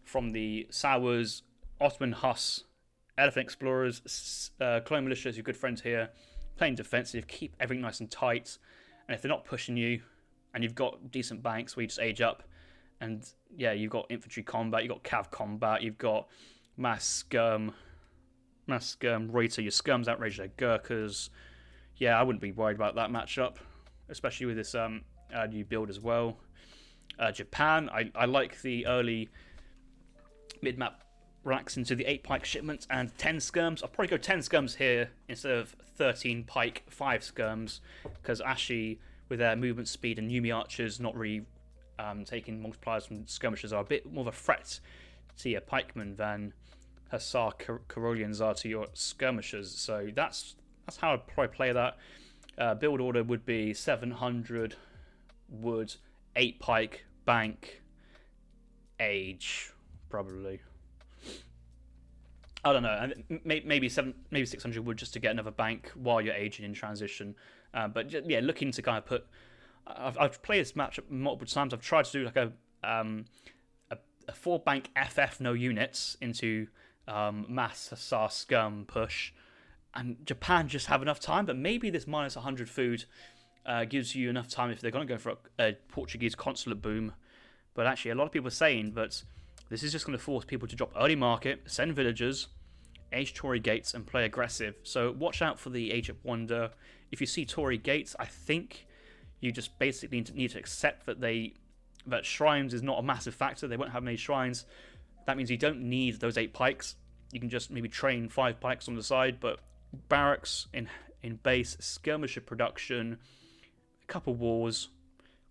Speaker 1: from the Sours, Ottoman Huss, Elephant Explorers, Clone Militias, your good friends here, playing defensive, keep everything nice and tight, and if they're not pushing you, and you've got decent banks where you just age up, and you've got infantry combat, you've got cav combat, you've got mass skirm Reuter, your skirms outrage their Gurkhas. I wouldn't be worried about that matchup, especially with this new build as well. Japan, I like the early mid-map racks into the 8 pike shipments and 10 skirms. I'll probably go 10 skirms here instead of 13 pike, 5 skirms, because Ashi, with their movement speed and Yumi archers not really taking multipliers from skirmishers, are a bit more of a threat to your pikemen than Hussar Karolians are to your skirmishers. So that's how I'd probably play that. Build order would be 700 wood, 8 pike, bank, age, probably. I don't know. Maybe 600 wood just to get another bank while you're aging in transition. But looking to kind of put. I've played this matchup multiple times. I've tried to do like a 4 bank FF no units into mass Hussar scum push, and Japan just have enough time. But maybe this minus 100 food gives you enough time if they're going to go for a Portuguese consulate boom. But actually, a lot of people are saying that this is just going to force people to drop early market, send villagers, age Tory gates, and play aggressive. So watch out for the Age of Wonder. If you see Tory gates, I think you just basically need to accept that shrines is not a massive factor. They won't have many shrines. That means you don't need those 8 pikes. You can just maybe train 5 pikes on the side, but barracks in base, skirmisher production, a couple wars.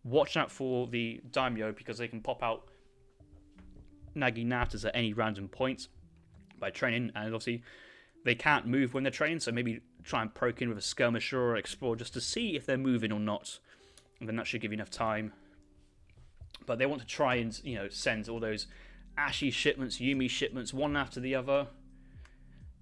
Speaker 1: Watch out for the daimyo because they can pop out Naginatas at any random point by training, and obviously they can't move when they're trained, so maybe try and poke in with a skirmisher or explorer just to see if they're moving or not, and then that should give you enough time. But they want to try and send all those Ashi shipments, Yumi shipments, one after the other.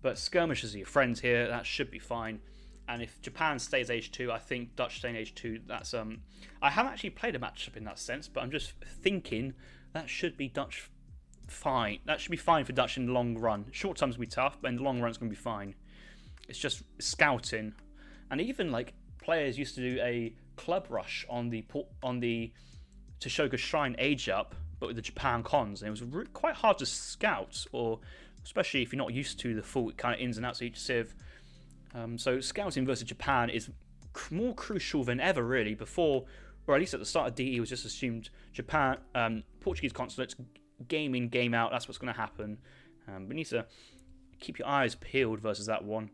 Speaker 1: But skirmishers are your friends here. That should be fine. And if Japan stays H2, I think Dutch staying H2. That's I haven't actually played a matchup in that sense, but I'm just thinking that should be Dutch fine. That should be fine for Dutch in the long run. Short term's gonna be tough, but in the long run it's gonna be fine. It's just scouting, and even like players used to do a club rush on the Toshoga Shrine age up, but with the Japan cons, and it was quite hard to scout, or especially if you're not used to the full kind of ins and outs of each civ. So scouting versus Japan is more crucial than ever, really. Before or at least at the start of DE, was just assumed Japan, Portuguese consulates, game in, game out. That's what's going to happen. But you need to keep your eyes peeled versus that one.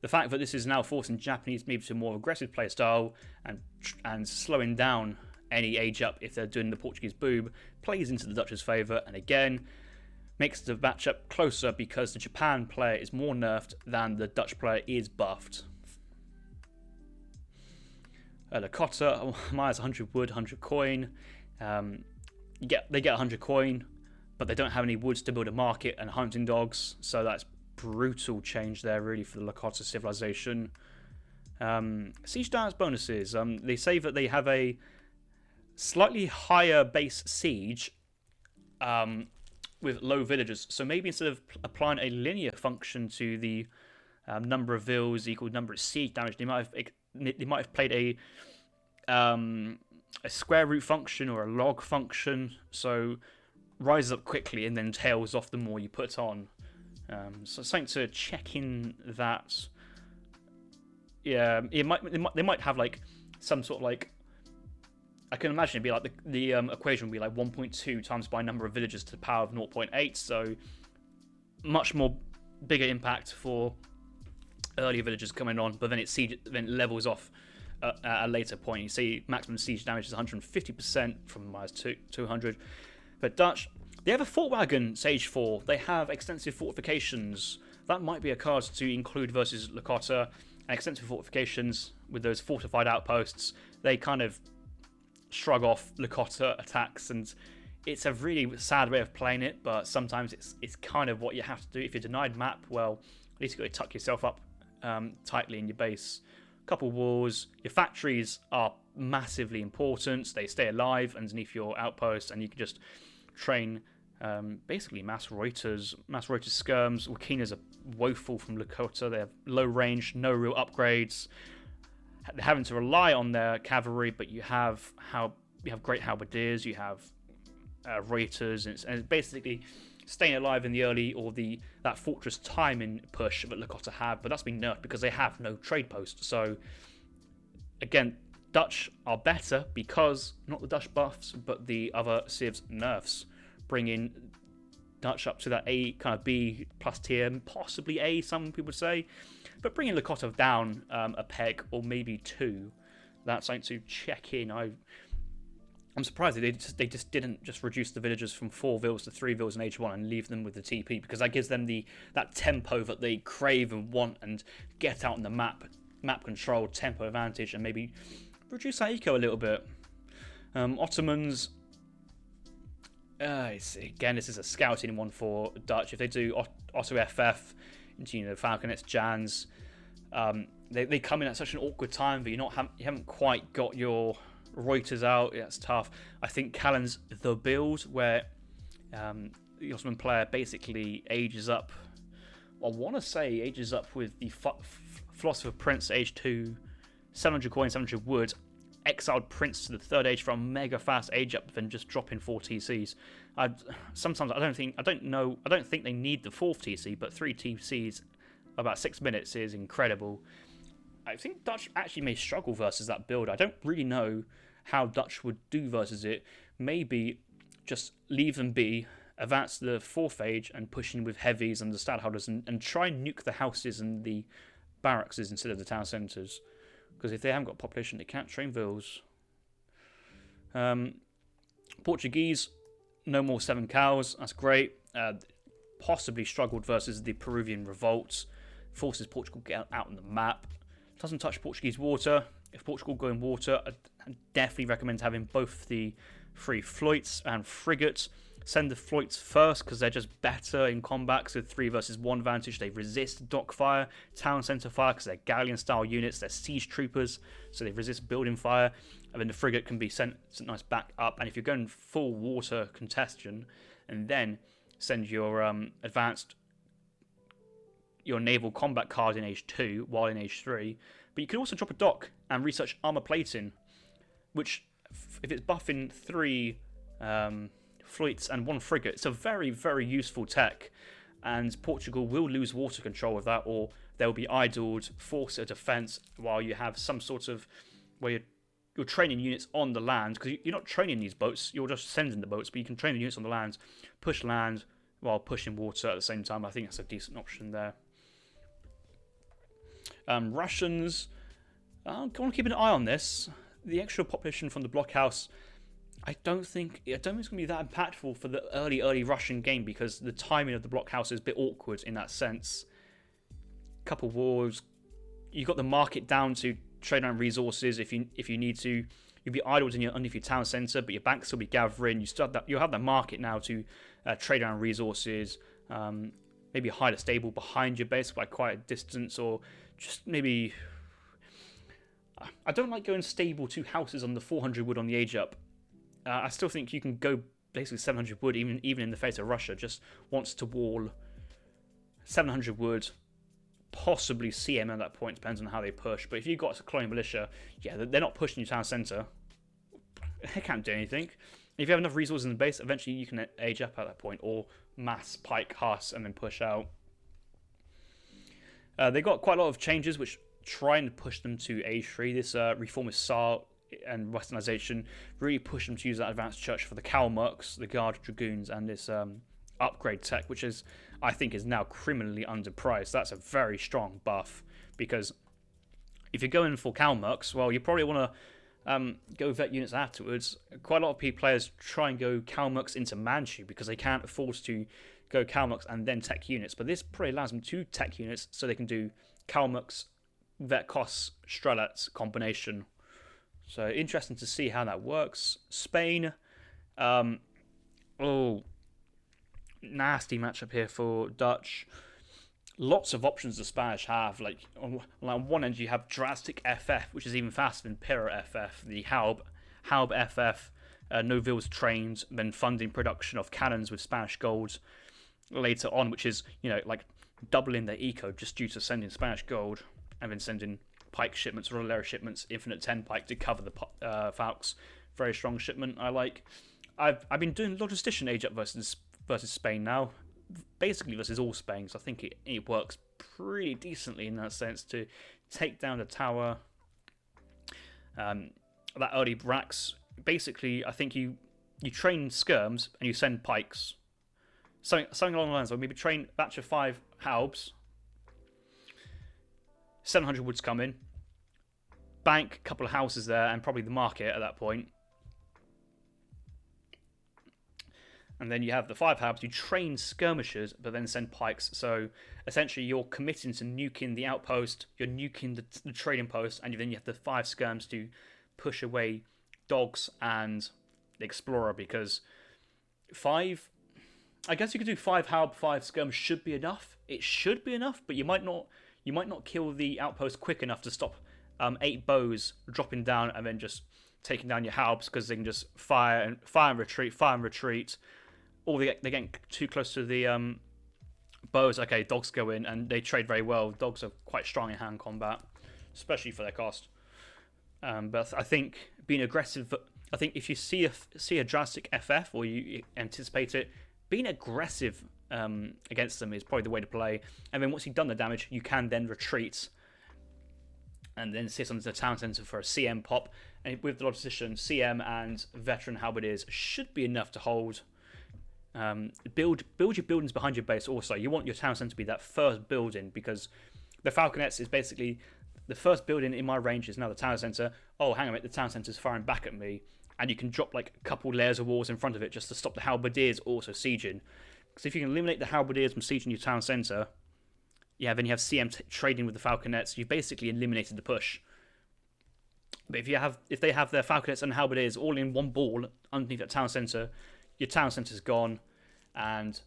Speaker 1: The fact that this is now forcing Japanese maybe to a more aggressive play style and slowing down any age up if they're doing the Portuguese boob plays into the Dutch's favour, and again makes the matchup closer because the Japan player is more nerfed than the Dutch player is buffed. Lakota, minus 100 wood, 100 coin. They get 100 coin, but they don't have any woods to build a market and hunting dogs, so that's brutal change there really for the Lakota civilization. Siege damage bonuses. They say that they have a slightly higher base siege with low villagers. So maybe instead of applying a linear function to the number of vills equal number of siege damage, they might have played a square root function or a log function. So rises up quickly and then tails off the more you put on. So something to check in that. Yeah, they might have like some sort of like. I can imagine it'd be like the equation would be like 1.2 times by number of villagers to the power of 0.8. So much more bigger impact for earlier villagers coming on, but then it levels off at a later point. You see maximum siege damage is 150% from minus 200. But Dutch, they have a fort wagon, Sage 4. They have extensive fortifications. That might be a card to include versus Lakota. And extensive fortifications with those fortified outposts, they kind of shrug off Lakota attacks, and it's a really sad way of playing it, but sometimes it's kind of what you have to do. If you're denied map, well, at least you've got to tuck yourself up tightly in your base. A couple walls. Your factories are massively important. They stay alive underneath your outposts, and you can just train basically mass Reuters skirms. Wakinas are woeful from Lakota. They have low range, no real upgrades. They're having to rely on their cavalry, but you have great halberdiers, you have Reuters, and it's basically staying alive in the early or that fortress timing push that Lakota have, but that's been nerfed because they have no trade post. So again, Dutch are better because not the Dutch buffs, but the other civs nerfs, bringing Dutch up to that A kind of B plus tier, possibly A, some people would say, but bringing Lakota down a peg or maybe two. That's something to check in. I'm surprised they just didn't just reduce the villagers from 4 vills to 3 vills in H1 and leave them with the TP, because that gives them that tempo that they crave and want, and get out on the map control, tempo advantage, and maybe reduce that eco a little bit. Ottomans. Again, this is a scouting one for Dutch. If they do Otto FF into Falconets, Jans, they come in at such an awkward time, but you haven't quite got your Reuters out. That's tough. I think Callan's the build where the Ottoman player basically ages up. I want to say ages up with the Philosopher Prince age 2, 700 coin, 700 wood. Exiled Prince to the 3rd age for a mega fast age up, then just drop in 4 TCs. Sometimes I don't think they need the 4th TC, but 3 TCs about 6 minutes is incredible. I think Dutch actually may struggle versus that build. I don't really know how Dutch would do versus it. Maybe just leave them be, advance to the 4th age and push in with heavies and the stadholders and try and nuke the houses and the barracks instead of the town centres. Because if they haven't got population, they can't train vills. Portuguese, no more 7 cows. That's great. Possibly struggled versus the Peruvian revolt. Forces Portugal get out on the map. Doesn't touch Portuguese water. If Portugal go in water, I definitely recommend having both the 3 floits and frigates. Send the floits first because they're just better in combat. So 3 versus 1 advantage. They resist dock fire, town centre fire because they're galleon style units. They're siege troopers, so they resist building fire. And then the frigate can be sent nice back up. And if you're going full water congestion, and then send your your naval combat card in age 2 while in age 3. But you can also drop a dock and research armor plating, which if it's buffing 3 floits and 1 frigate, it's a very, very useful tech, and Portugal will lose water control with that, or they'll be idled, force a defense while you have some sort of where you're training units on the land, because you're not training these boats, you're just sending the boats, but you can train the units on the land, push land while pushing water at the same time. I think that's a decent option there. Russians, I want to keep an eye on this. The extra population from the blockhouse, I don't think it's going to be that impactful for the early Russian game, because the timing of the blockhouse is a bit awkward in that sense. Couple wars, you got the market down to trade on resources if you need to. You'll be idled underneath your town centre, but your banks will be gathering. You'll have that market now to trade on resources. Maybe hide a stable behind your base by quite a distance, or just maybe. I don't like going stable 2 houses on the 400 wood on the age up. I still think you can go basically 700 wood even in the face of Russia. Just wants to wall 700 wood. Possibly CM at that point, depends on how they push. But if you've got a colonial militia, yeah, they're not pushing your town centre. They can't do anything. If you have enough resources in the base, eventually you can age up at that point, or mass pike Haas and then push out. They got quite a lot of changes which try and push them to age 3. This reformist Tsar and westernization really push them to use that advanced church for the Kalmucks, the Guard Dragoons, and this upgrade tech, which I think is now criminally underpriced. That's a very strong buff, because if you're going for Kalmucks, well, you probably want to go vet units afterwards. Quite a lot of players try and go Kalmucks into Manchu because they can't afford to go Kalmucks and then tech units, but this probably allows them to tech units so they can do Kalmucks, vet costs, Strelets combination. So interesting to see how that works. Spain, nasty matchup here for Dutch. Lots of options the Spanish have. Like on one end you have Drastic FF, which is even faster than Pyrrha FF. The Haub FF, Noville's trained, then funding production of cannons with Spanish gold later on, which is like doubling their eco just due to sending Spanish gold, and then sending pike shipments, Rolera shipments, Infinite 10 pike to cover the Falks. Very strong shipment. I like. I've been doing logistician age up versus Spain now, basically versus all Spain, so I think it works pretty decently in that sense to take down the tower. That early racks, basically, I think you train skirms and you send pikes. Something along the lines of maybe train a batch of 5 Haubs, 700 woods come in, bank a couple of houses there, and probably the market at that point. And then you have the 5 Habs, you train skirmishers, but then send pikes. So essentially you're committing to nuking the outpost, you're nuking the trading post, and then you have the 5 skirms to push away dogs and the explorer, because 5... I guess you could do 5 Haub, 5 skirms should be enough. It should be enough, but you might not kill the outpost quick enough to stop 8 bows dropping down and then just taking down your Haubs, because they can just fire and retreat. Or they're getting too close to the bows. Okay, dogs go in and they trade very well. Dogs are quite strong in hand combat, especially for their cost. But I think being aggressive. I think if you see a drastic FF or you anticipate it, being aggressive against them is probably the way to play. And then once you've done the damage, you can then retreat and then sit on the town centre for a CM pop. And with the logistician, CM and veteran halberdiers should be enough to hold. Build your buildings behind your base. Also, you want your town centre to be that first building, because the Falconets is basically the first building in my range is now the town centre. Oh, hang on a minute, the town centre is firing back at me, and you can drop like a couple layers of walls in front of it just to stop the halberdiers also sieging. Because if you can eliminate the halberdiers from sieging your town centre, yeah, then you have CM trading with the Falconets. You've basically eliminated the push. But if they have their Falconets and halberdiers all in one ball underneath that town centre, your town centre's gone, and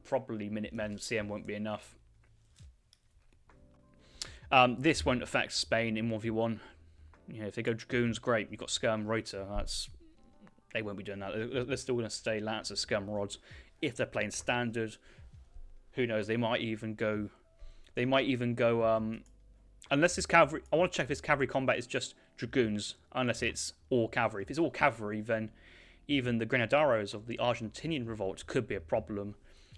Speaker 1: probably Minutemen CM won't be enough. This won't affect Spain in 1v1. If they go Dragoons, great. You've got Skirm Reuter. They won't be doing that. They're still going to stay Lancer Skirm Rods. If they're playing standard, who knows? They might even go. Unless it's cavalry. I want to check if this cavalry combat is just Dragoons. Unless it's all cavalry. If it's all cavalry, then even the Grenaderos of the Argentinian revolt could be a problem.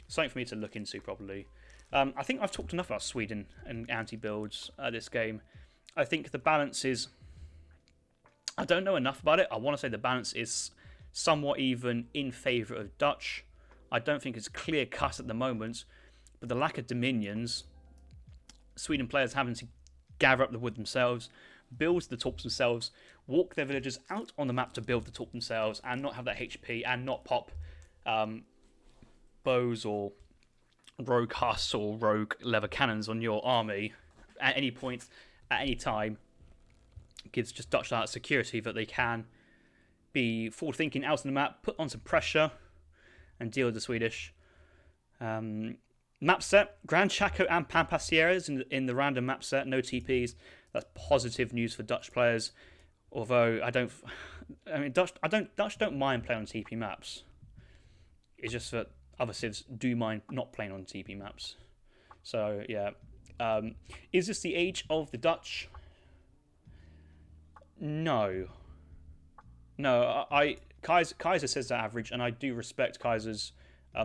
Speaker 1: Something for me to look into, probably. I think I've talked enough about Sweden and anti-builds this game. I think the balance is... I don't know enough about it. I want to say the balance is somewhat even in favour of Dutch. I don't think it's clear cut at the moment, but the lack of dominions, Sweden players having to gather up the wood themselves, build the torps themselves, walk their villagers out on the map to build the torp themselves, and not have that HP and not pop bows or rogue husks or rogue leather cannons on your army at any point, at any time, gives just Dutch that security that they can be forward thinking out on the map, put on some pressure, and deal with the Swedish. Map set, Grand Chaco and Pampasieres in the random map set, no TPs. That's positive news for Dutch players. Although Dutch don't mind playing on TP maps. It's just that other civs do mind not playing on TP maps. So yeah, is this the age of the Dutch? No. Kaiser says that average, and I do respect Kaiser's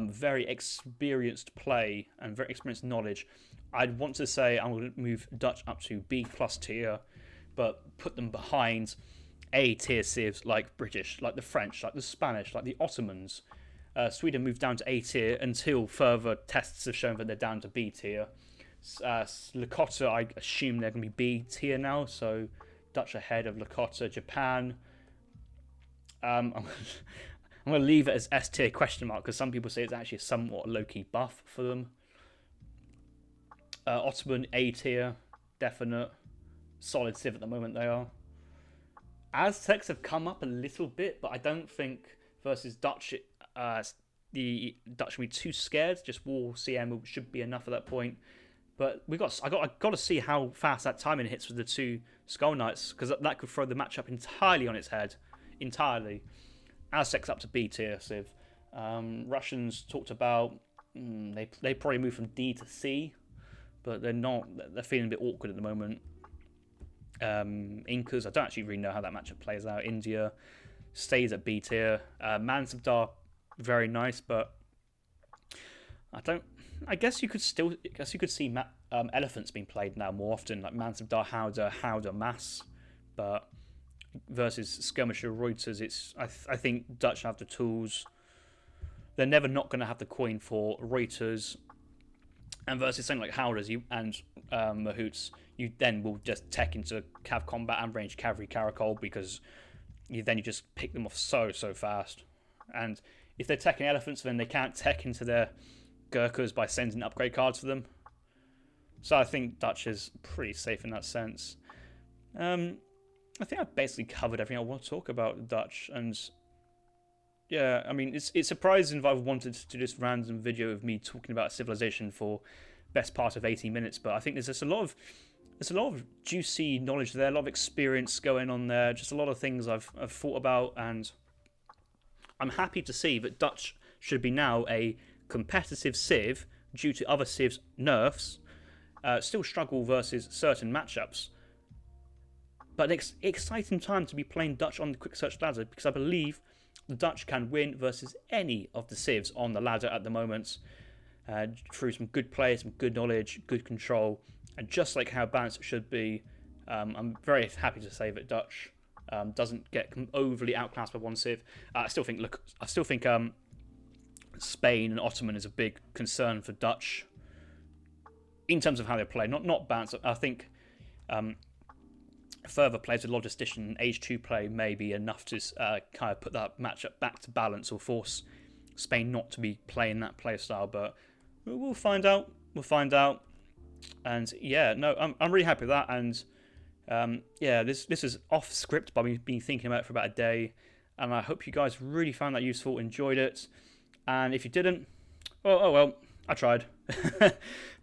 Speaker 1: very experienced play and very experienced knowledge. I'd want to say I'm going to move Dutch up to B+ tier, but put them behind A tier civs like British, like the French, like the Spanish, like the Ottomans. Sweden moved down to A tier until further tests have shown that they're down to B tier. Lakota, I assume they're going to be B tier now, so Dutch ahead of Lakota. Japan, I'm going to leave it as S tier question mark because some people say it's actually a somewhat low-key buff for them. Ottoman, A tier, definite. Solid civ at the moment they are. Aztecs have come up a little bit, but I don't think versus Dutch, the Dutch will be too scared. Just war CM should be enough at that point. But I got to see how fast that timing hits with the two Skull Knights, because that could throw the matchup entirely on its head. Entirely. Aztecs up to B tier civ. Russians talked about they probably move from D to C, but they're not. They're feeling a bit awkward at the moment. Incas, I don't actually really know how that matchup plays out. India stays at B tier. Mansabdar, very nice, but I guess you could see elephants being played now more often, like Mansabdar, Howder, Mass, but versus Skirmisher Reuters, I think Dutch have the tools. They're never not going to have the coin for Reuters, and versus something like Howders and Mahoots, you then will just tech into cav combat and range cavalry caracol because you just pick them off so fast. And if they're teching elephants, then they can't tech into their Gurkhas by sending upgrade cards for them. So I think Dutch is pretty safe in that sense. I think I've basically covered everything I want to talk about Dutch, and yeah, I mean it's surprising if I've wanted to do this random video of me talking about civilization for best part of 18 minutes, but I think there's a lot of juicy knowledge there, a lot of experience going on there, just a lot of things I've thought about, and I'm happy to see that Dutch should be now a competitive civ due to other civs' nerfs, still struggle versus certain matchups. But an exciting time to be playing Dutch on the quick search ladder, because I believe the Dutch can win versus any of the civs on the ladder at the moment through some good play, some good knowledge, good control, and just like how balanced it should be. I'm very happy to say that Dutch doesn't get overly outclassed by one civ. I still think Spain and Ottoman is a big concern for Dutch in terms of how they play. Not balance. I think further plays with Logistician and H2 play may be enough to kind of put that matchup back to balance or force Spain not to be playing that play style. But we'll find out. And yeah, no, I'm really happy with that. And yeah, this is off script by me being thinking about it for about a day. And I hope you guys really found that useful, enjoyed it. And if you didn't, oh well, I tried.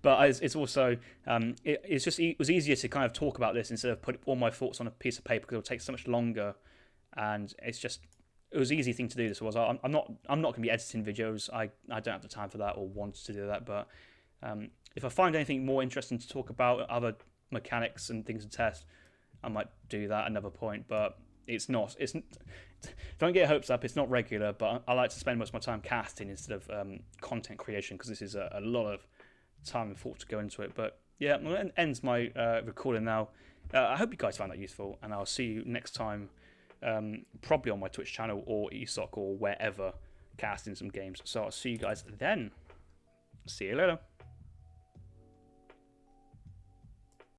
Speaker 1: But it's also it was easier to kind of talk about this instead of put all my thoughts on a piece of paper because it would take so much longer. And it was an easy thing to do. This was I'm not going to be editing videos. I don't have the time for that or want to do that. But if I find anything more interesting to talk about, other mechanics and things to test, I might do that at another point. But don't get hopes up, it's not regular, but I like to spend most of my time casting instead of content creation because this is a lot of time and thought to go into it. But yeah, that ends my recording now. I hope you guys found that useful, and I'll see you next time probably on my Twitch channel or eSoc or wherever, casting some games. So I'll see you guys then. See you later.